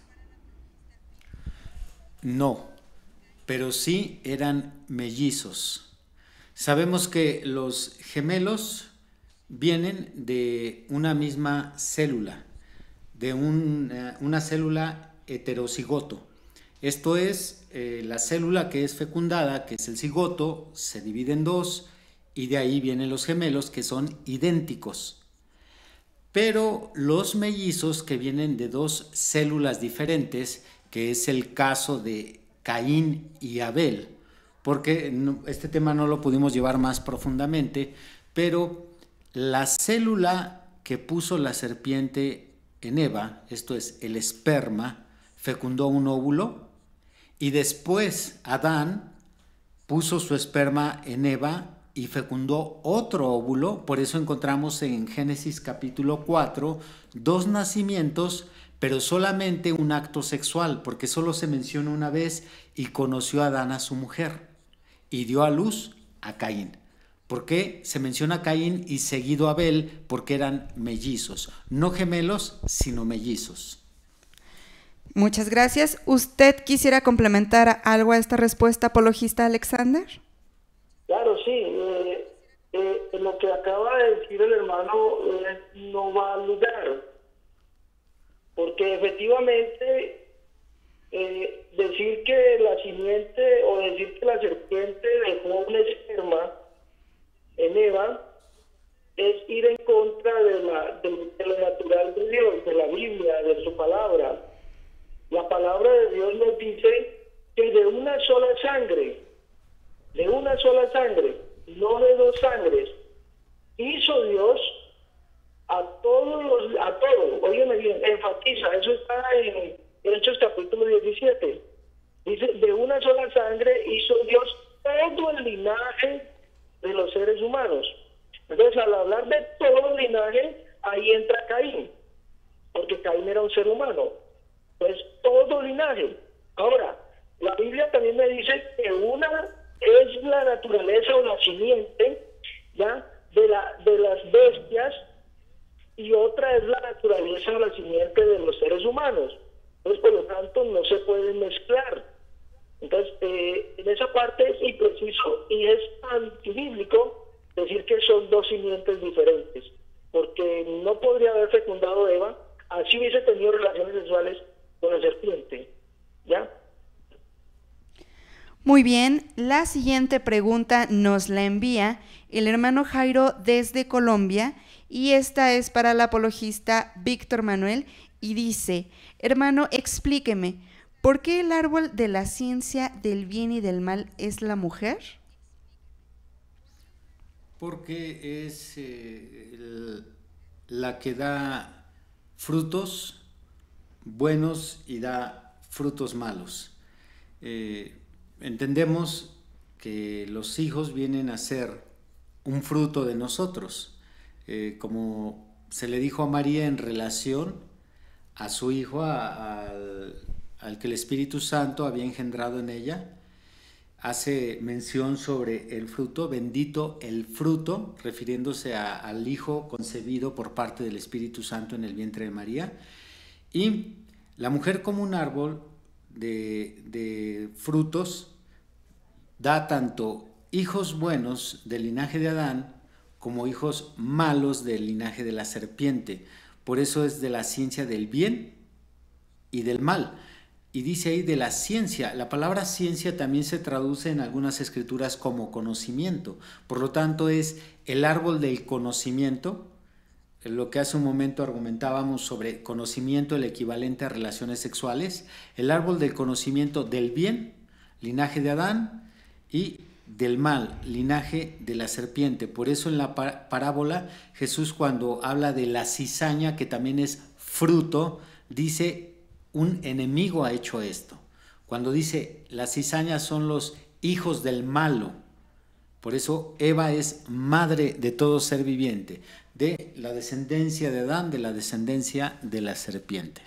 No, pero sí eran mellizos. Sabemos que los gemelos vienen de una misma célula, de una célula heterocigoto. Esto es, la célula que es fecundada, que es el cigoto, se divide en dos y de ahí vienen los gemelos que son idénticos. Pero los mellizos que vienen de dos células diferentes, que es el caso de Caín y Abel, porque este tema no lo pudimos llevar más profundamente, pero la célula que puso la serpiente en Eva, esto es el esperma, fecundó un óvulo y después Adán puso su esperma en Eva y fecundó otro óvulo. Por eso encontramos en Génesis capítulo 4 dos nacimientos, pero solamente un acto sexual, porque solo se menciona una vez, y conoció a Adán a su mujer y dio a luz a Caín. ¿Por qué se menciona a Caín y seguido a Abel? Porque eran mellizos, no gemelos, sino mellizos. Muchas gracias. ¿Usted quisiera complementar algo a esta respuesta, apologista Alexander? Claro, sí. Lo que acaba de decir el hermano no va al lugar, porque efectivamente decir que la simiente o decir que la serpiente dejó un esperma en Eva es ir en contra de lo natural de Dios, de la Biblia, de su palabra. La palabra de Dios nos dice que de una sola sangre, no de dos sangres, hizo Dios a todos, óigame bien, enfatiza, eso está en Hechos capítulo 17. Dice, de una sola sangre hizo Dios todo el linaje de los seres humanos. Entonces, al hablar de todo el linaje, ahí entra Caín, porque Caín era un ser humano. Pues todo linaje. Ahora, la Biblia también me dice que una es la naturaleza o la simiente, ¿ya?, de las bestias, y otra es la naturaleza o la simiente de los seres humanos. Entonces, por lo tanto, no se pueden mezclar. Entonces, en esa parte es impreciso y es antibíblico decir que son dos simientes diferentes, porque no podría haber fecundado Eva, así hubiese tenido relaciones sexuales con la serpiente, ¿ya? Muy bien, la siguiente pregunta nos la envía el hermano Jairo desde Colombia y esta es para el apologista Víctor Manuel y dice: hermano, explíqueme, ¿por qué el árbol de la ciencia del bien y del mal es la mujer? Porque es la que da frutos buenos y da frutos malos. Entendemos que los hijos vienen a ser un fruto de nosotros, como se le dijo a María en relación a su hijo, al que el Espíritu Santo había engendrado en ella. Hace mención sobre el fruto, bendito el fruto, refiriéndose al hijo concebido por parte del Espíritu Santo en el vientre de María. Y la mujer, como un árbol de frutos, da tanto hijos buenos del linaje de Adán como hijos malos del linaje de la serpiente. Por eso es de la ciencia del bien y del mal. Y dice ahí de la ciencia. La palabra ciencia también se traduce en algunas escrituras como conocimiento. Por lo tanto, es el árbol del conocimiento. Lo que hace un momento argumentábamos sobre conocimiento, el equivalente a relaciones sexuales. El árbol del conocimiento del bien, linaje de Adán, y del mal, linaje de la serpiente. Por eso en la parábola Jesús, cuando habla de la cizaña, que también es fruto, dice: un enemigo ha hecho esto. Cuando dice las cizañas son los hijos del malo. Por eso Eva es madre de todo ser viviente, de la descendencia de Adán, de la descendencia de la serpiente.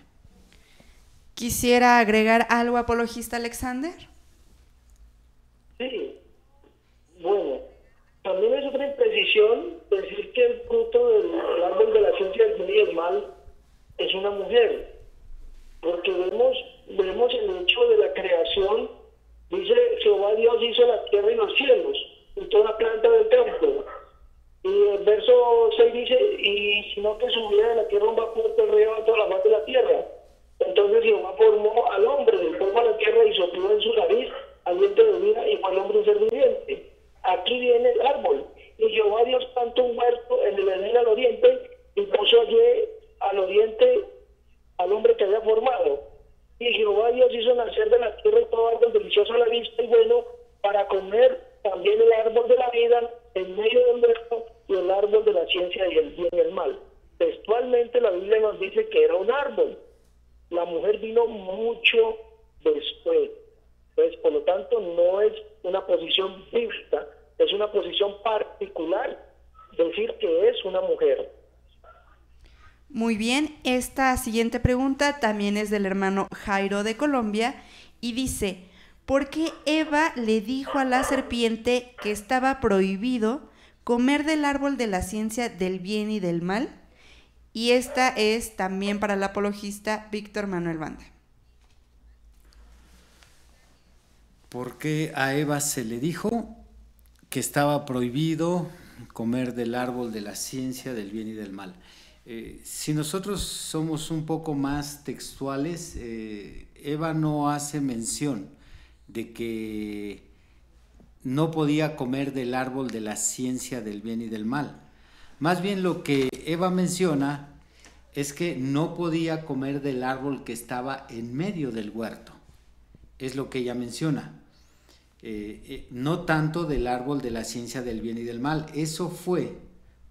¿Quisiera agregar algo, apologista Alexander? Sí, bueno, también es otra imprecisión decir que el fruto del árbol de la ciencia del bien y del mal es una mujer. Porque vemos el hecho de la creación. Dice: Jehová Dios hizo la tierra y los cielos y toda planta del campo. Y el verso 6 dice: y sino que subía de la tierra un vapor que riega toda la faz de la tierra. Entonces Jehová formó al hombre del polvo de la tierra y sopló en su nariz aliento de vida y fue el hombre un ser viviente. Aquí viene el árbol. Y Jehová Dios plantó un huerto en el Edén al oriente y puso allí al oriente al hombre que había formado. Y Jehová Dios hizo nacer de la tierra todo árbol delicioso a la vista y bueno para comer, también el árbol de la vida en medio del huerto y el árbol de la ciencia y el bien y el mal. Textualmente la Biblia nos dice que era un árbol. La mujer vino mucho después. Entonces, por lo tanto, no es una posición bíblica, es una posición particular decir que es una mujer. Muy bien, esta siguiente pregunta también es del hermano Jairo de Colombia y dice: ¿por qué Eva le dijo a la serpiente que estaba prohibido comer del árbol de la ciencia del bien y del mal? Y esta es también para el apologista Víctor Manuel Banda. ¿Por qué a Eva se le dijo que estaba prohibido comer del árbol de la ciencia del bien y del mal? Si nosotros somos un poco más textuales, Eva no hace mención de que no podía comer del árbol de la ciencia del bien y del mal. Más bien lo que Eva menciona es que no podía comer del árbol que estaba en medio del huerto. Es lo que ella menciona. No tanto del árbol de la ciencia del bien y del mal. Eso fue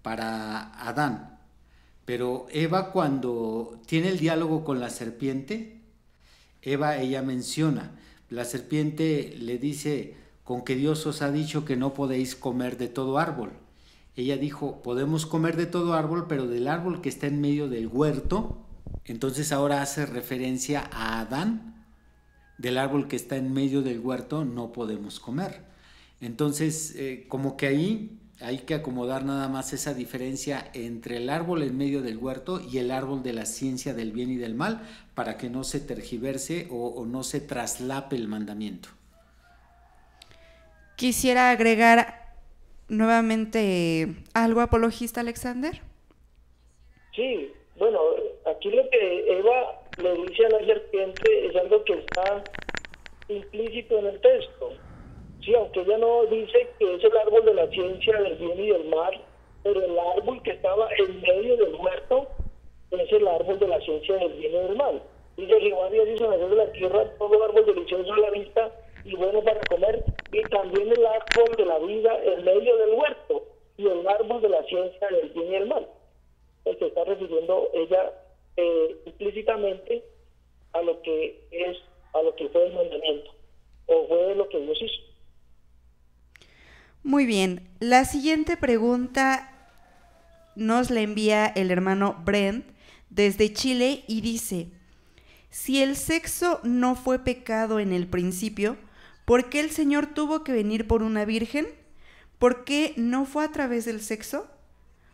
para Adán. Pero Eva, cuando tiene el diálogo con la serpiente, ella menciona, la serpiente le dice: con que Dios os ha dicho que no podéis comer de todo árbol. Ella dijo: podemos comer de todo árbol, pero del árbol que está en medio del huerto. Entonces ahora hace referencia a Adán. Del árbol que está en medio del huerto no podemos comer. Entonces, como que ahí hay que acomodar nada más esa diferencia entre el árbol en medio del huerto y el árbol de la ciencia del bien y del mal, para que no se tergiverse o no se traslape el mandamiento. Quisiera agregar nuevamente algo, apologista Alexander. Sí, bueno, aquí lo que Eva le dice a la serpiente es algo que está implícito en el texto. Sí, aunque ella no dice que es el árbol de la ciencia del bien y del mal, pero el árbol que estaba en medio del huerto es el árbol de la ciencia del bien y del mal. Dice Jehová Dios hizo nacer de la tierra todo árbol delicioso a la vista y bueno para comer, y también el árbol de la vida en medio del huerto, y el árbol de la ciencia del bien y del mal. Se está refiriendo ella implícitamente a lo que fue el mandamiento, o fue lo que Dios hizo. Muy bien, la siguiente pregunta nos la envía el hermano Brent desde Chile y dice: si el sexo no fue pecado en el principio, ¿por qué el Señor tuvo que venir por una virgen? ¿Por qué no fue a través del sexo?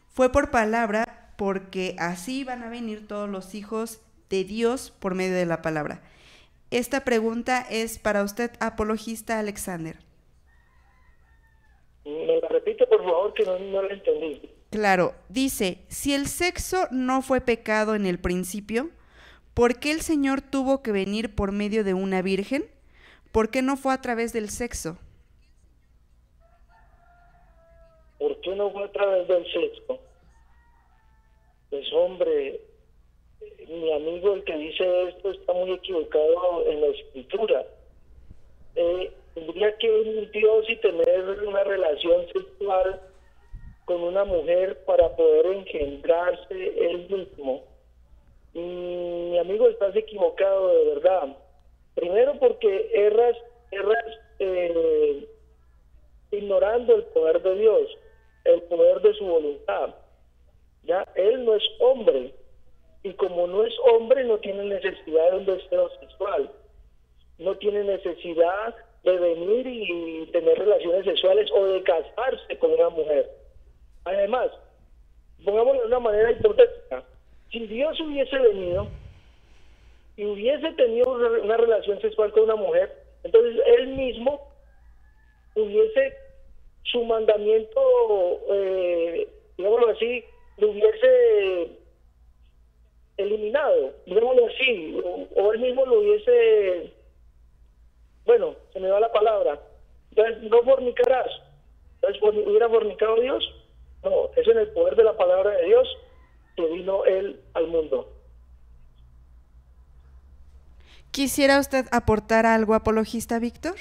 Fue por palabra, porque así van a venir todos los hijos de Dios por medio de la palabra. Esta pregunta es para usted, apologista Alexander. ¿Me la repite, por favor, que no la entendí? Claro, dice, si el sexo no fue pecado en el principio, ¿por qué el Señor tuvo que venir por medio de una virgen? ¿Por qué no fue a través del sexo? ¿Por qué no fue a través del sexo? Pues hombre, mi amigo el que dice esto está muy equivocado en la escritura. Tendría que venir Dios y tener una relación sexual con una mujer para poder engendrarse él mismo. Y mi amigo, estás equivocado de verdad. Primero porque erras ignorando el poder de Dios, el poder de su voluntad. Ya, él no es hombre, y como no es hombre no tiene necesidad de un deseo sexual, no tiene necesidad de venir y tener relaciones sexuales o de casarse con una mujer. Además, pongámoslo de una manera hipotética, si Dios hubiese venido y hubiese tenido una relación sexual con una mujer, entonces él mismo hubiese, su mandamiento, digámoslo así, lo hubiese eliminado, digámoslo así, o él mismo lo hubiese, bueno, se me va la palabra, entonces no fornicarás. Entonces, ¿hubiera fornicado Dios? No, es en el poder de la palabra de Dios que vino él al mundo. ¿Quisiera usted aportar algo, apologista Víctor?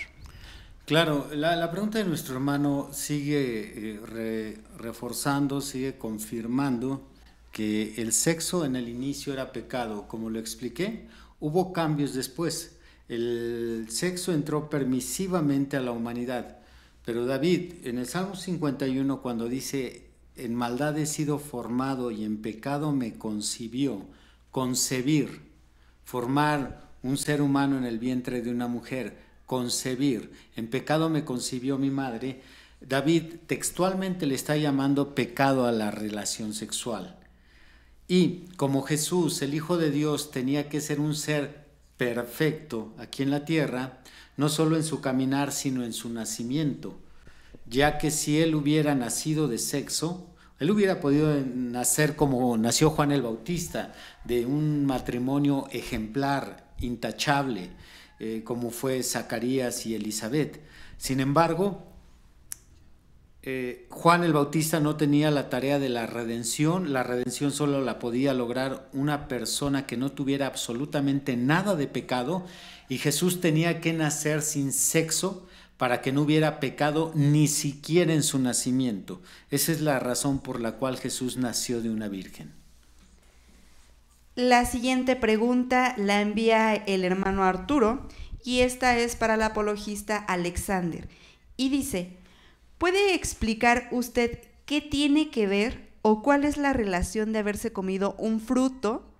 Claro, la pregunta de nuestro hermano sigue reforzando, sigue confirmando que el sexo en el inicio era pecado. Como lo expliqué, hubo cambios después. El sexo entró permisivamente a la humanidad. Pero David, en el Salmo 51, cuando dice, en maldad he sido formado y en pecado me concibió, concebir, formar un ser humano en el vientre de una mujer, concebir, en pecado me concibió mi madre, David textualmente le está llamando pecado a la relación sexual. Y como Jesús, el Hijo de Dios, tenía que ser un ser perfecto aquí en la tierra, no solo en su caminar, sino en su nacimiento, ya que si él hubiera nacido de sexo, él hubiera podido nacer como nació Juan el Bautista, de un matrimonio ejemplar, intachable, como fue Zacarías y Elizabeth. Sin embargo, Juan el Bautista no tenía la tarea de la redención solo la podía lograr una persona que no tuviera absolutamente nada de pecado, y Jesús tenía que nacer sin sexo para que no hubiera pecado ni siquiera en su nacimiento. Esa es la razón por la cual Jesús nació de una virgen. La siguiente pregunta la envía el hermano Arturo y esta es para el apologista Alexander. Y dice, ¿puede explicar usted qué tiene que ver o cuál es la relación de haberse comido un fruto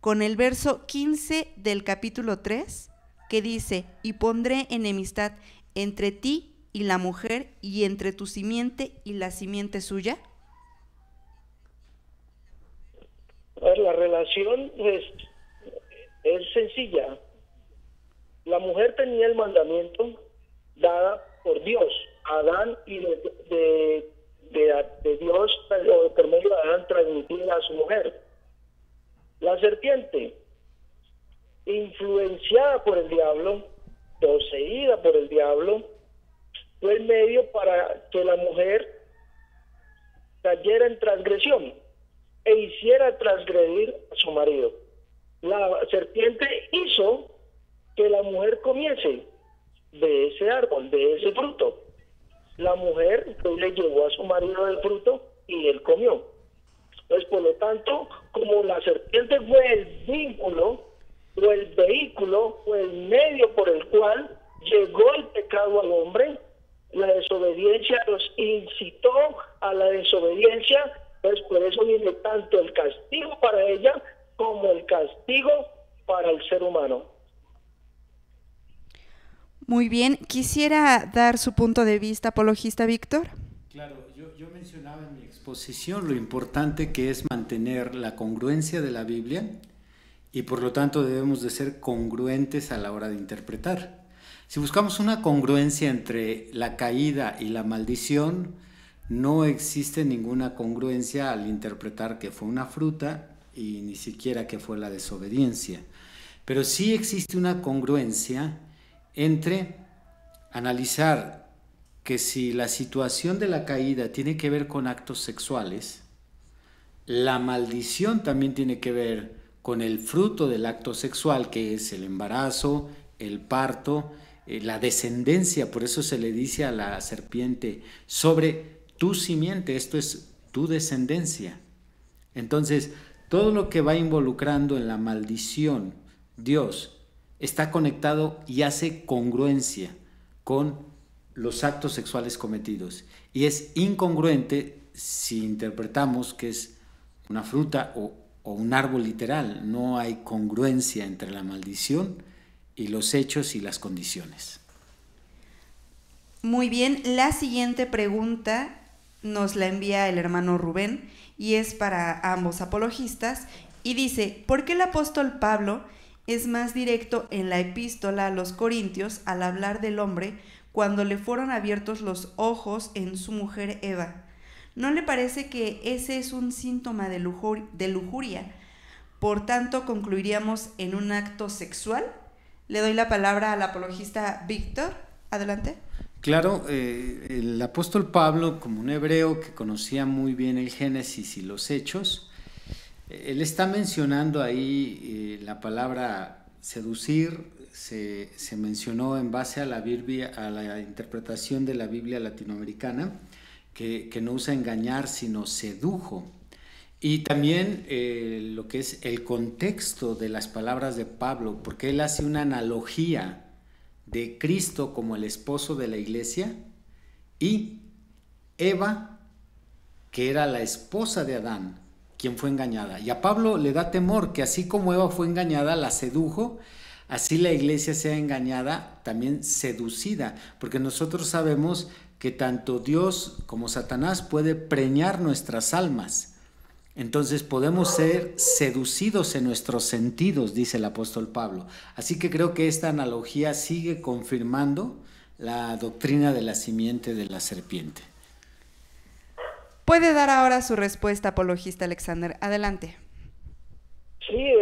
con el verso 15 del capítulo 3 que dice, y pondré enemistad entre ti y la mujer y entre tu simiente y la simiente suya? La relación es sencilla. La mujer tenía el mandamiento dada por Dios, Adán, y de Dios, o por medio de Adán, transmitida a su mujer. La serpiente, influenciada por el diablo, poseída por el diablo, fue el medio para que la mujer cayera en transgresión e hiciera transgredir a su marido. La serpiente hizo que la mujer comiese de ese árbol, de ese fruto. La mujer pues, le llevó a su marido del fruto y él comió. Pues por lo tanto, como la serpiente fue el vínculo o el vehículo o el medio por el cual llegó el pecado al hombre, la desobediencia los incitó a la desobediencia, pues por eso viene tanto el castigo para ella como el castigo para el ser humano. Muy bien, quisiera dar su punto de vista, apologista Víctor. Claro, yo mencionaba en mi exposición lo importante que es mantener la congruencia de la Biblia y por lo tanto debemos de ser congruentes a la hora de interpretar. Si buscamos una congruencia entre la caída y la maldición, no existe ninguna congruencia al interpretar que fue una fruta y ni siquiera que fue la desobediencia. Pero sí existe una congruencia entre analizar que si la situación de la caída tiene que ver con actos sexuales, la maldición también tiene que ver con el fruto del acto sexual, que es el embarazo, el parto, la descendencia. Por eso se le dice a la serpiente, sobre tu simiente, esto es tu descendencia. Entonces, todo lo que va involucrando en la maldición, Dios está conectado y hace congruencia con los actos sexuales cometidos. Y es incongruente si interpretamos que es una fruta o un árbol literal. No hay congruencia entre la maldición y los hechos y las condiciones. Muy bien, la siguiente pregunta nos la envía el hermano Rubén y es para ambos apologistas y dice, ¿por qué el apóstol Pablo es más directo en la epístola a los Corintios al hablar del hombre cuando le fueron abiertos los ojos en su mujer Eva? ¿No le parece que ese es un síntoma de lujuria? Por tanto, concluiríamos en un acto sexual. Le doy la palabra al apologista Víctor. Adelante. Claro, el apóstol Pablo, como un hebreo que conocía muy bien el Génesis y los Hechos, él está mencionando ahí la palabra seducir, se mencionó en base a la Biblia, a la interpretación de la Biblia latinoamericana, que no usa engañar, sino sedujo. Y también lo que es el contexto de las palabras de Pablo, porque él hace una analogía de Cristo como el esposo de la iglesia y Eva, que era la esposa de Adán, quien fue engañada. Y a Pablo le da temor que así como Eva fue engañada, la sedujo, así la iglesia sea engañada, también seducida, porque nosotros sabemos que tanto Dios como Satanás puede preñar nuestras almas. Entonces podemos ser seducidos en nuestros sentidos, dice el apóstol Pablo. Así que creo que esta analogía sigue confirmando la doctrina de la simiente de la serpiente. Puede dar ahora su respuesta, apologista Alexander. Adelante. Sí,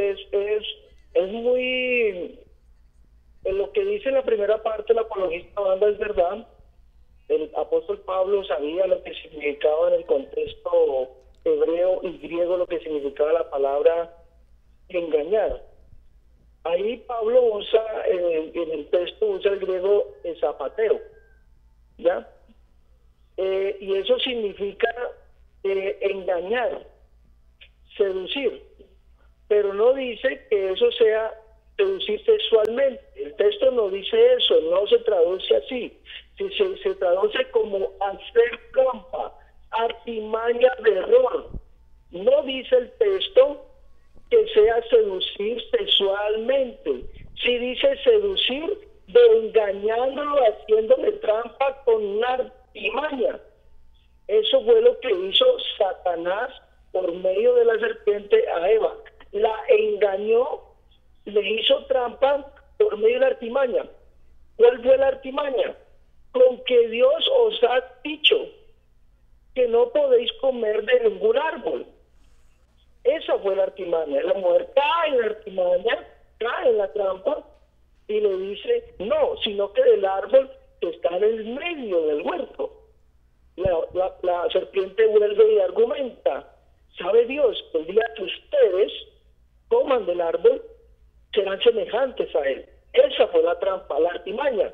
es muy... En lo que dice la primera parte del apologista Banda es verdad. El apóstol Pablo sabía lo que significaba en el contexto hebreo y griego, lo que significaba la palabra engañar. Ahí Pablo usa, en el texto usa el griego zapateo, ¿ya? Y eso significa engañar, seducir, pero no dice que eso sea seducir sexualmente. El texto no dice eso, no se traduce así. Se traduce como hacer trampa, artimaña de error. No dice el texto que sea seducir sexualmente. Sí dice seducir de engañándolo, haciéndole trampa con una artimaña. Eso fue lo que hizo Satanás por medio de la serpiente a Eva. La engañó, le hizo trampa por medio de la artimaña. ¿Cuál fue la artimaña? con que Dios os ha dicho que no podéis comer de ningún árbol. Esa fue la artimaña. La mujer cae en la artimaña, cae en la trampa y le dice, no, sino que del árbol que está en el medio del huerto. La serpiente vuelve y argumenta, ¿sabe Dios que el día que ustedes coman del árbol serán semejantes a él? Esa fue la trampa, la artimaña.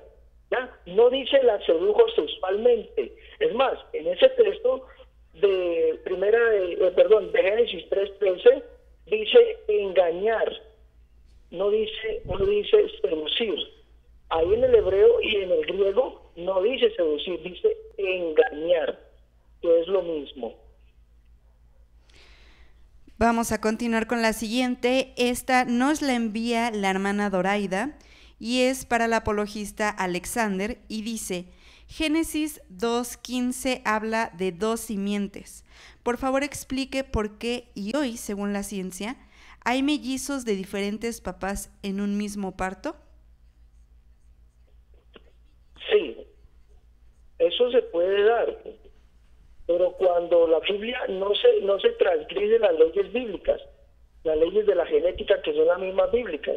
¿Ya? No dice la sedujo sexualmente. Es más, en ese texto de Génesis 3:13 dice engañar, no dice seducir. Ahí en el hebreo y en el griego no dice seducir, dice engañar, que es lo mismo. Vamos a continuar con la siguiente. Esta nos la envía la hermana Doraida y es para el apologista Alexander y dice: Génesis 2:15 habla de dos simientes. Por favor explique por qué y hoy, según la ciencia, hay mellizos de diferentes papás en un mismo parto. Sí, eso se puede dar, pero cuando la Biblia no se transgride las leyes bíblicas, las leyes de la genética que son las mismas bíblicas.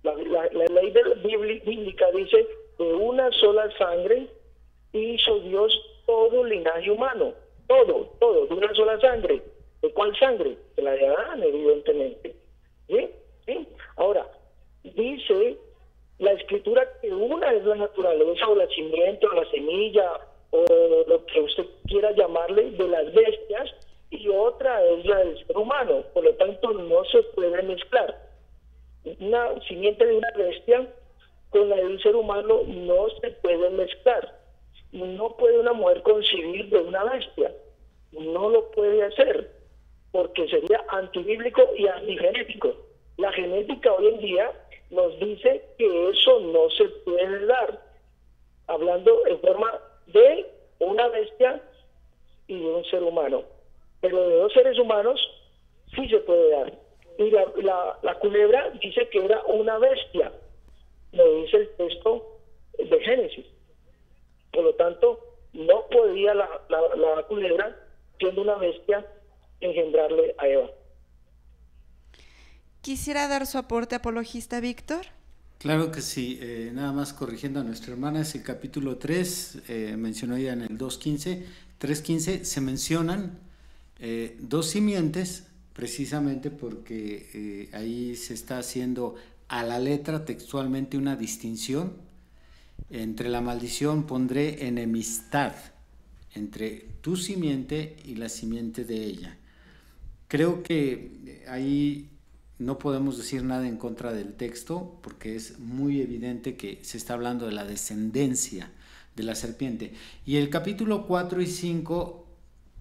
La ley bíblica dice, de una sola sangre hizo Dios todo el linaje humano, todo, de una sola sangre. ¿De cuál sangre? De la de Adán, evidentemente. ¿Sí? Ahora, dice la Escritura que una es la naturaleza o la simiente o la semilla o lo que usted quiera llamarle de las bestias y otra es la del ser humano. Por lo tanto, no se puede mezclar. Una simiente de una bestia con la del ser humano no se puede mezclar. No puede una mujer concebir de una bestia. No lo puede hacer porque sería antibíblico y antigenético. La genética hoy en día nos dice que eso no se puede dar, hablando en forma de una bestia y de un ser humano, pero de dos seres humanos sí se puede dar. Y la culebra dice que era una bestia, lo dice el texto de Génesis. Por lo tanto, no podía la culebra, siendo una bestia, engendrarle a Eva. ¿Quisiera dar su aporte, apologista Víctor? Claro que sí, nada más corrigiendo a nuestra hermana, es el capítulo 3, mencionó ella en el 3:15, se mencionan dos simientes, precisamente porque ahí se está haciendo a la letra textualmente una distinción. Entre la maldición pondré enemistad entre tu simiente y la simiente de ella. Creo que ahí no podemos decir nada en contra del texto porque es muy evidente que se está hablando de la descendencia de la serpiente. Y el capítulo 4 y 5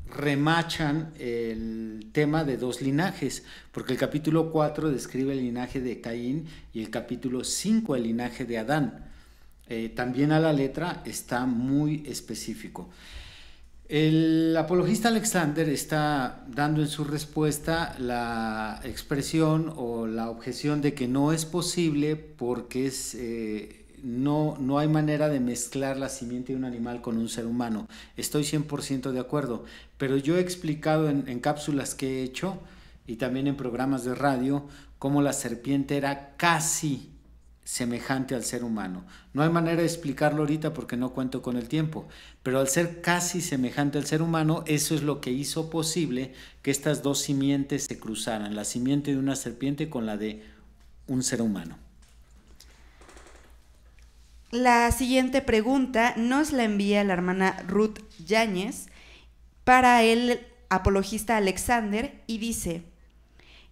remachan el tema de dos linajes, porque el capítulo 4 describe el linaje de Caín y el capítulo 5 el linaje de Adán. También a la letra está muy específico. El apologista Alexander está dando en su respuesta la expresión o la objeción de que no es posible porque no hay manera de mezclar la simiente de un animal con un ser humano. Estoy 100% de acuerdo, pero yo he explicado en cápsulas que he hecho y también en programas de radio cómo la serpiente era casi semejante al ser humano. No hay manera de explicarlo ahorita porque no cuento con el tiempo, pero al ser casi semejante al ser humano, eso es lo que hizo posible que estas dos simientes se cruzaran, la simiente de una serpiente con la de un ser humano. La siguiente pregunta nos la envía la hermana Ruth Yáñez para el apologista Alexander y dice: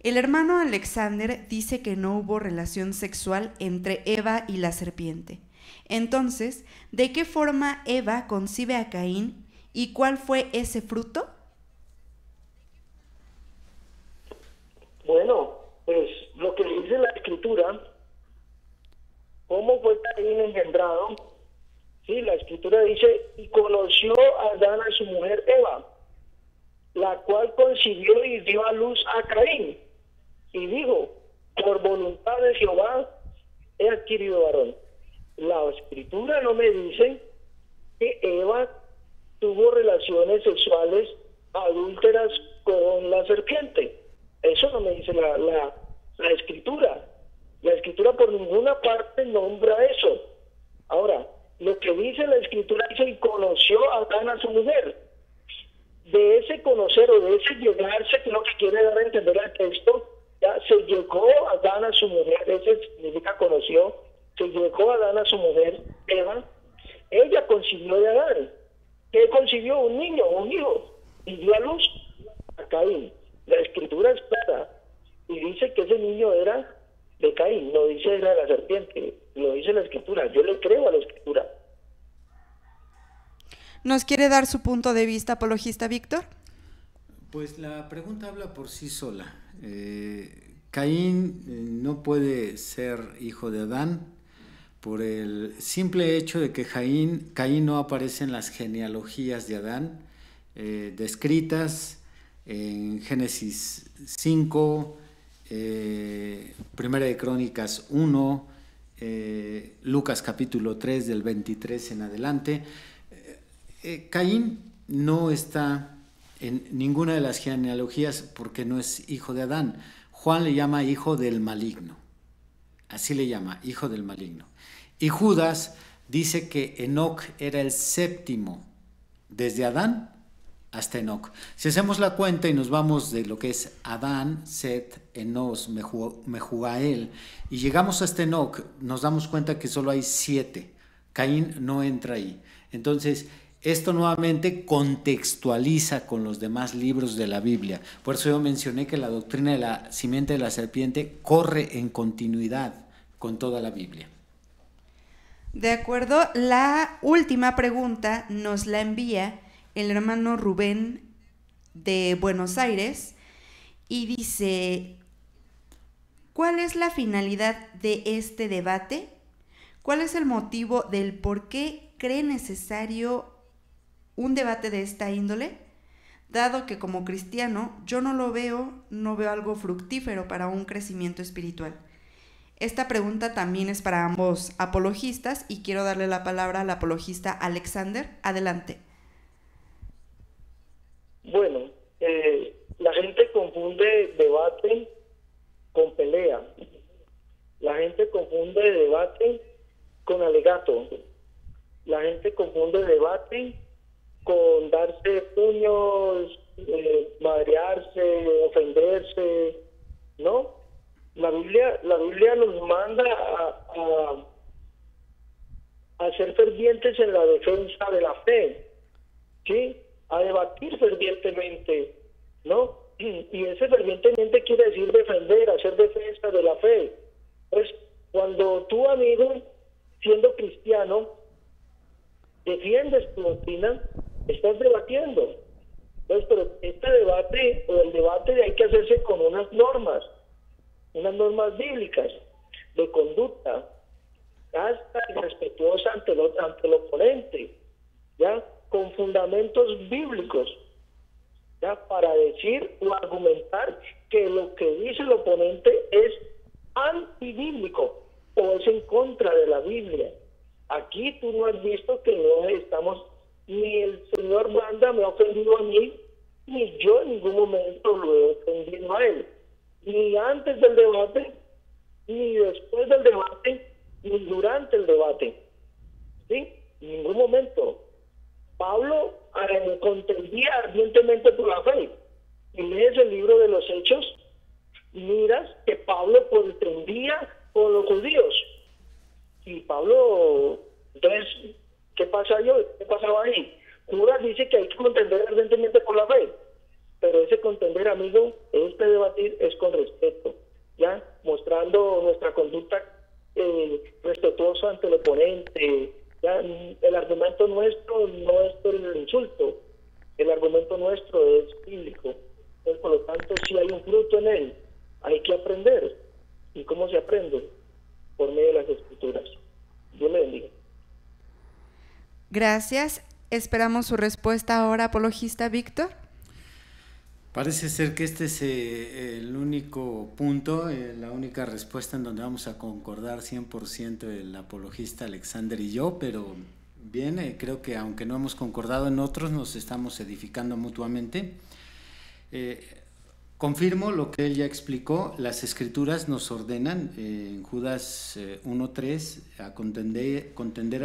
el hermano Alexander dice que no hubo relación sexual entre Eva y la serpiente. Entonces, ¿de qué forma Eva concibe a Caín y cuál fue ese fruto? Bueno, pues lo que dice la Escritura, ¿cómo fue Caín engendrado? Sí, la Escritura dice, y conoció a Adán a su mujer Eva, la cual concibió y dio a luz a Caín. Y dijo, por voluntad de Jehová he adquirido varón. La Escritura no me dice que Eva tuvo relaciones sexuales adúlteras con la serpiente. Eso no me dice la escritura. La escritura por ninguna parte nombra eso. Ahora, lo que dice la escritura dice, y conoció a Adán a su mujer. De ese conocer o de ese llegarse, que es lo que quiere dar a entender el texto, ya se llegó a Adán a su mujer, ese significa conoció, se llegó a Adán a su mujer, Eva, ella concibió de Adán. ¿Qué concibió? Un niño, un hijo, y dio a luz a Caín. La escritura es clara, y dice que ese niño era de Caín, no dice era de la serpiente, lo dice la escritura, yo le creo a la escritura. ¿Nos quiere dar su punto de vista, apologista Víctor? Pues la pregunta habla por sí sola. Caín no puede ser hijo de Adán por el simple hecho de que Caín no aparece en las genealogías de Adán descritas en Génesis 5, Primera de Crónicas 1, Lucas capítulo 3 del 23 en adelante. Caín no está en ninguna de las genealogías porque no es hijo de Adán. Juan le llama hijo del maligno, así le llama, hijo del maligno. Y Judas dice que Enoc era el séptimo, desde Adán hasta Enoc. Si hacemos la cuenta y nos vamos de lo que es Adán, Set, Enos, Mehujael, y llegamos hasta Enoc, nos damos cuenta que solo hay 7. Caín no entra ahí. Entonces, esto nuevamente contextualiza con los demás libros de la Biblia. Por eso yo mencioné que la doctrina de la simiente de la serpiente corre en continuidad con toda la Biblia. De acuerdo, la última pregunta nos la envía el hermano Rubén de Buenos Aires y dice: ¿cuál es la finalidad de este debate? ¿Cuál es el motivo del por qué cree necesario un debate de esta índole? Dado que como cristiano yo no veo algo fructífero para un crecimiento espiritual. Esta pregunta también es para ambos apologistas y quiero darle la palabra al apologista Alexander. Adelante. Bueno, la gente confunde debate con pelea. La gente confunde debate con alegato. La gente confunde debate con darse puños, madrearse, ofenderse, ¿no? La Biblia nos manda a ser fervientes en la defensa de la fe, ¿sí? A debatir fervientemente, ¿no? Y ese fervientemente quiere decir defender, hacer defensa de la fe. Pues cuando tu amigo, siendo cristiano, defiendes tu doctrina, estás debatiendo. Entonces, pero este debate, o el debate, hay que hacerse con unas normas bíblicas de conducta, casta y respetuosa ante el oponente, ¿ya? Con fundamentos bíblicos, ¿ya? Para decir o argumentar que lo que dice el oponente es antibíblico o es en contra de la Biblia. Aquí tú no has visto que no estamos, ni el señor Banda me ha ofendido a mí, ni yo en ningún momento lo he ofendido a él. Ni antes del debate, ni después del debate, ni durante el debate. ¿Sí? En ningún momento. Pablo contendía ardientemente por la fe. Y lees el libro de los Hechos, miras que Pablo contendía con los judíos. Y Pablo, entonces, ¿qué pasaba ahí? Judas dice que hay que contender ardientemente por la fe. Pero ese contender, amigo, este debatir es con respeto, ¿ya? Mostrando nuestra conducta respetuosa ante el oponente, ¿ya? El argumento nuestro no es por el insulto, el argumento nuestro es bíblico. Entonces, por lo tanto, si hay un fruto en él, hay que aprender. ¿Y cómo se aprende? Por medio de las Escrituras. Dios le bendiga. Gracias. Esperamos su respuesta ahora, apologista Víctor. Parece ser que este es el único punto, la única respuesta en donde vamos a concordar 100% el apologista Alexander y yo, pero Bien, creo que aunque no hemos concordado en otros, nos estamos edificando mutuamente. Confirmo lo que él ya explicó. Las escrituras nos ordenan en Judas 1:3 a contender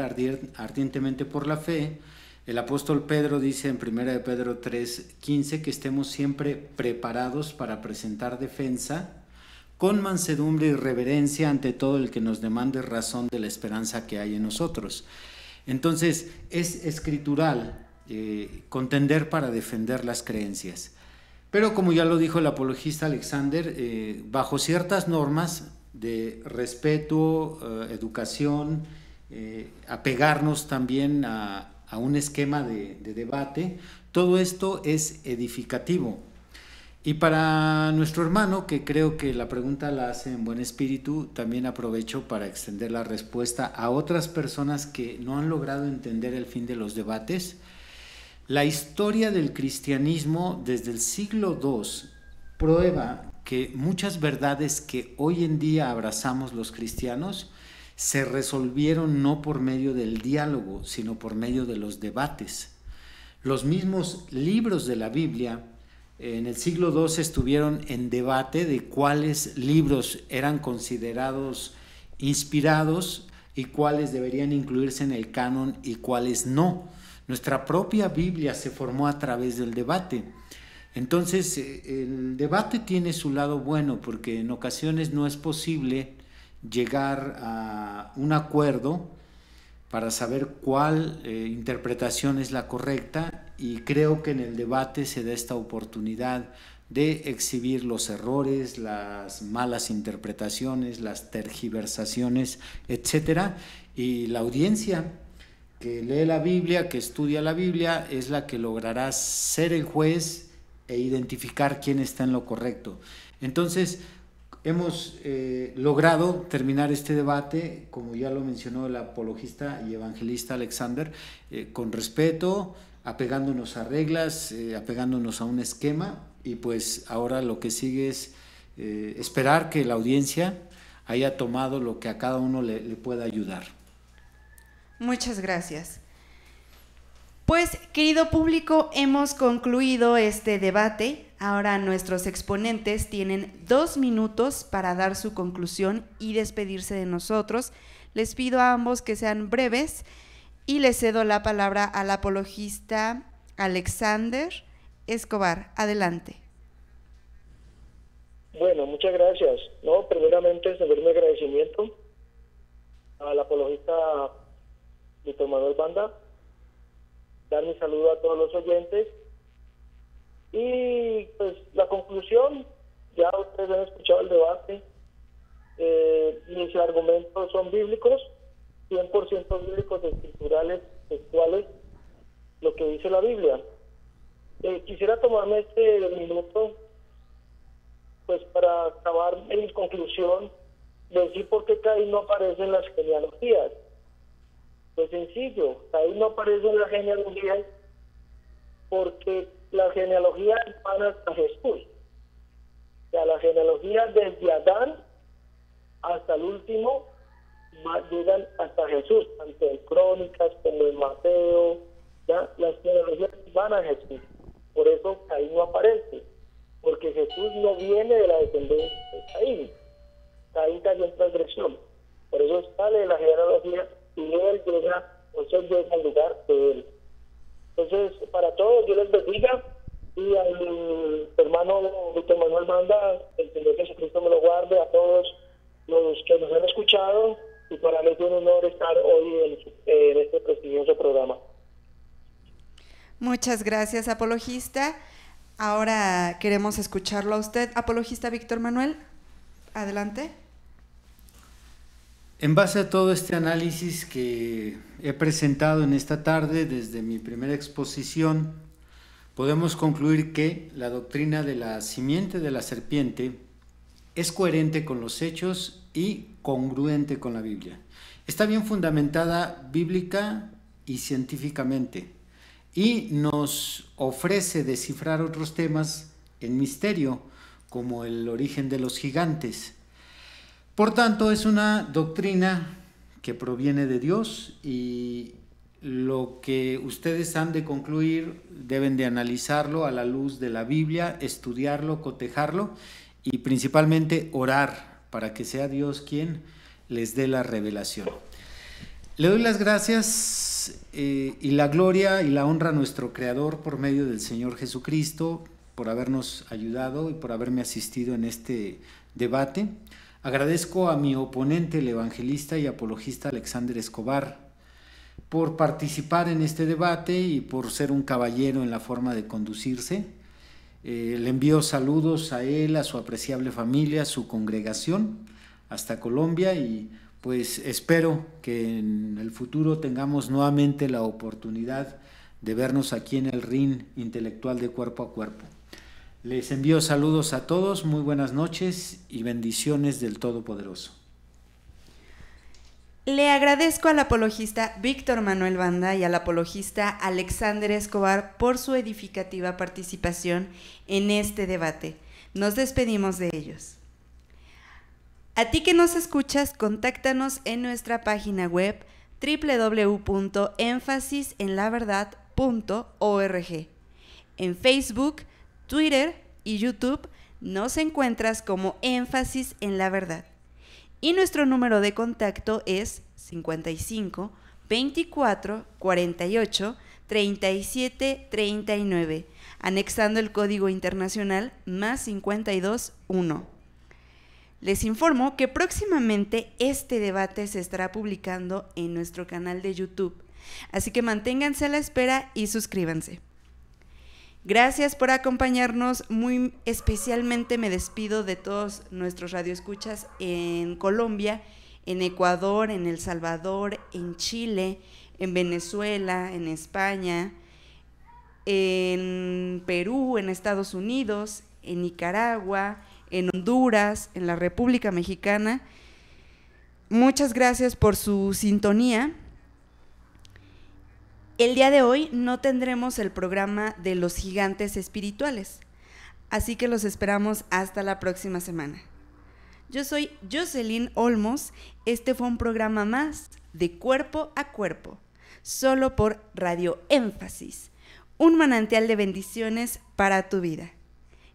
ardientemente por la fe. El apóstol Pedro dice en 1 de Pedro 3:15 que estemos siempre preparados para presentar defensa con mansedumbre y reverencia ante todo el que nos demande razón de la esperanza que hay en nosotros. Entonces es escritural contender para defender las creencias. Pero como ya lo dijo el apologista Alexander, bajo ciertas normas de respeto, educación, apegarnos también a un esquema de debate, todo esto es edificativo. Y para nuestro hermano, que creo que la pregunta la hace en buen espíritu, también aprovecho para extender la respuesta a otras personas que no han logrado entender el fin de los debates. La historia del cristianismo desde el siglo II prueba que muchas verdades que hoy en día abrazamos los cristianos se resolvieron no por medio del diálogo, sino por medio de los debates. Los mismos libros de la Biblia en el siglo II estuvieron en debate de cuáles libros eran considerados inspirados y cuáles deberían incluirse en el canon y cuáles no. Nuestra propia Biblia se formó a través del debate. Entonces, el debate tiene su lado bueno porque en ocasiones no es posible llegar a un acuerdo para saber cuál interpretación es la correcta, y creo que en el debate se da esta oportunidad de exhibir los errores, las malas interpretaciones, las tergiversaciones, etcétera, y la audiencia que lee la Biblia, que estudia la Biblia, es la que logrará ser el juez e identificar quién está en lo correcto. Entonces, hemos logrado terminar este debate, como ya lo mencionó el apologista y evangelista Alexander, con respeto, apegándonos a reglas, apegándonos a un esquema, y pues ahora lo que sigue es esperar que la audiencia haya tomado lo que a cada uno le pueda ayudar. Muchas gracias. Pues, querido público, hemos concluido este debate. Ahora nuestros exponentes tienen 2 minutos para dar su conclusión y despedirse de nosotros. Les pido a ambos que sean breves y les cedo la palabra al apologista Alexander Escobar. Adelante. Bueno, muchas gracias. No, primeramente, extender mi agradecimiento al apologista Víctor Manuel Banda, dar mi saludo a todos los oyentes, y pues la conclusión, ya ustedes han escuchado el debate, mis argumentos son bíblicos, 100% bíblicos, escriturales, textuales, lo que dice la Biblia. Quisiera tomarme este minuto pues para acabar en conclusión, decir por qué Caín no aparece en las genealogías. Pues sencillo, Caín no aparece en las genealogías porque las genealogías van hasta Jesús. O sea, la genealogía desde Adán hasta el último llegan hasta Jesús, tanto en Crónicas como en Mateo, ya las genealogías van a Jesús. Por eso Caín no aparece, porque Jesús no viene de la descendencia de Caín. Caín cayó en transgresión. Por eso sale de la genealogía y él llega, o sea, llega al lugar de él. Entonces, para todos, Dios les bendiga, y al hermano Víctor Manuel Banda, el Señor Jesucristo me lo guarde, a todos los que nos han escuchado, y para mí es un honor estar hoy en este prestigioso programa. Muchas gracias, apologista. Ahora queremos escucharlo a usted, apologista Víctor Manuel. Adelante. En base a todo este análisis que he presentado en esta tarde desde mi primera exposición, podemos concluir que la doctrina de la simiente de la serpiente es coherente con los hechos y congruente con la Biblia. Está bien fundamentada bíblica y científicamente, y nos ofrece descifrar otros temas en misterio, como el origen de los gigantes. Por tanto, es una doctrina que proviene de Dios, y lo que ustedes han de concluir deben de analizarlo a la luz de la Biblia, estudiarlo, cotejarlo y principalmente orar para que sea Dios quien les dé la revelación. Le doy las gracias y la gloria y la honra a nuestro Creador por medio del Señor Jesucristo, por habernos ayudado y por haberme asistido en este debate. Agradezco a mi oponente, el evangelista y apologista Alexander Escobar, por participar en este debate y por ser un caballero en la forma de conducirse. Le envío saludos a él, a su apreciable familia, a su congregación, hasta Colombia, y pues espero que en el futuro tengamos nuevamente la oportunidad de vernos aquí en el ring intelectual de Cuerpo a Cuerpo. Les envío saludos a todos, muy buenas noches y bendiciones del Todopoderoso. Le agradezco al apologista Víctor Manuel Banda y al apologista Alexander Escobar por su edificativa participación en este debate. Nos despedimos de ellos. A ti que nos escuchas, contáctanos en nuestra página web www.enfasisenlaverdad.org. En Facebook, Twitter y YouTube nos encuentras como Énfasis en la Verdad. Y nuestro número de contacto es 55 24 48 37 39, anexando el código internacional +52 1. Les informo que próximamente este debate se estará publicando en nuestro canal de YouTube, así que manténganse a la espera y suscríbanse. Gracias por acompañarnos, muy especialmente me despido de todos nuestros radioescuchas en Colombia, en Ecuador, en El Salvador, en Chile, en Venezuela, en España, en Perú, en Estados Unidos, en Nicaragua, en Honduras, en la República Mexicana. Muchas gracias por su sintonía. El día de hoy no tendremos el programa de los gigantes espirituales, así que los esperamos hasta la próxima semana. Yo soy Jocelyn Olmos, este fue un programa más de Cuerpo a Cuerpo, solo por Radio Énfasis, un manantial de bendiciones para tu vida.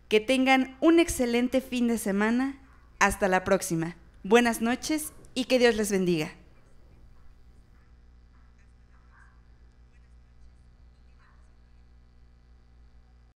Que tengan un excelente fin de semana, hasta la próxima. Buenas noches y que Dios les bendiga.